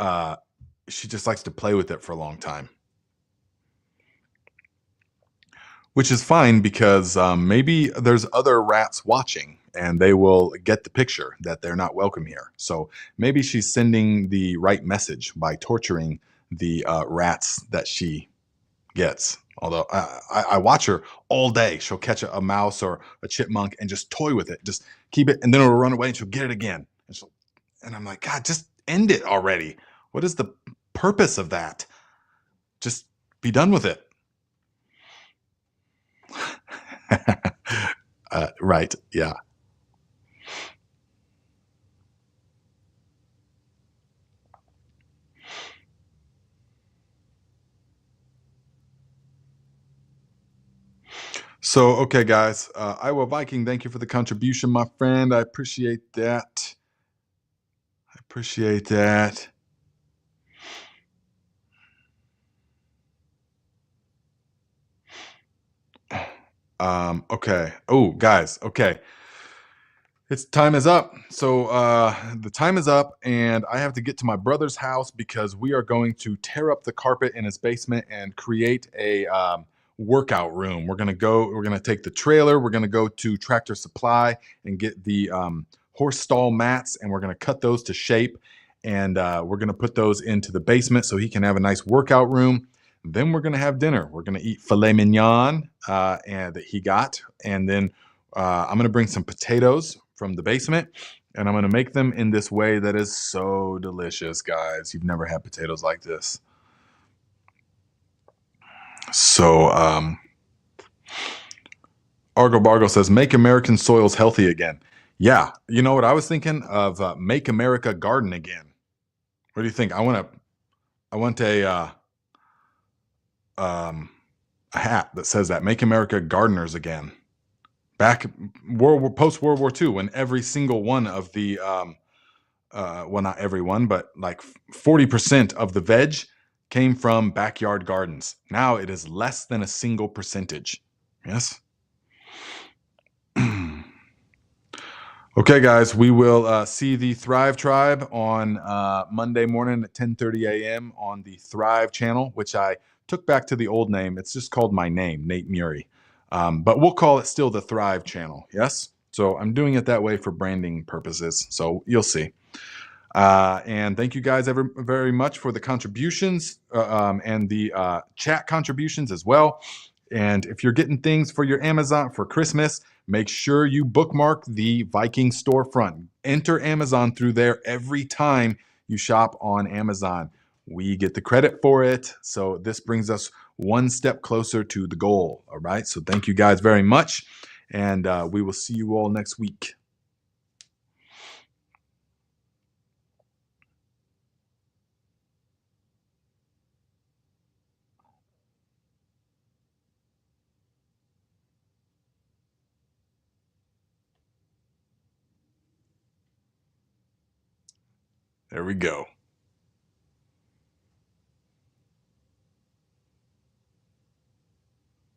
Speaker 1: she just likes to play with it for a long time. Which is fine because maybe there's other rats watching and they will get the picture that they're not welcome here. So maybe she's sending the right message by torturing the rats that she gets. Although I watch her all day. She'll catch a mouse or a chipmunk and just toy with it. Just keep it, and then it'll run away and she'll get it again. And I'm like, God, just end it already. What is the purpose of that? Just be done with it. Right. Yeah. So, okay, guys, Iowa Viking, thank you for the contribution, my friend. I appreciate that. I appreciate that. Okay. Oh, guys, okay. It's time is up. So the time is up, and I have to get to my brother's house because we are going to tear up the carpet in his basement and create a workout room. We're gonna take the trailer, we're gonna go to Tractor Supply and get the horse stall mats, and we're gonna cut those to shape, and we're gonna put those into the basement so he can have a nice workout room. Then we're gonna have dinner. We're gonna eat filet mignon and that he got, and then I'm going to bring some potatoes from the basement, and I'm going to make them in this way that is so delicious, guys. You've never had potatoes like this. So, Argo Bargo says, make American soils healthy again. Yeah. You know what I was thinking of? Make America garden again. What do you think? I want a hat that says that. Make America gardeners again. Back post World War II, when every single one of the well, not everyone, but like 40% of the veg came from backyard gardens. Now it is less than a single percentage. Yes. Okay, guys, we will see the Thrive Tribe on Monday morning at 10:30 a.m. on the Thrive channel, which I took back to the old name. It's just called my name, Nate Murray. But we'll call it still the Thrive channel. Yes. So I'm doing it that way for branding purposes. So you'll see. And thank you guys very much for the contributions and the chat contributions as well. And if you're getting things for your Amazon for Christmas, make sure you bookmark the Viking storefront. Enter Amazon through there every time you shop on Amazon. We get the credit for it. So this brings us one step closer to the goal. All right. So thank you guys very much. And we will see you all next week. There we go.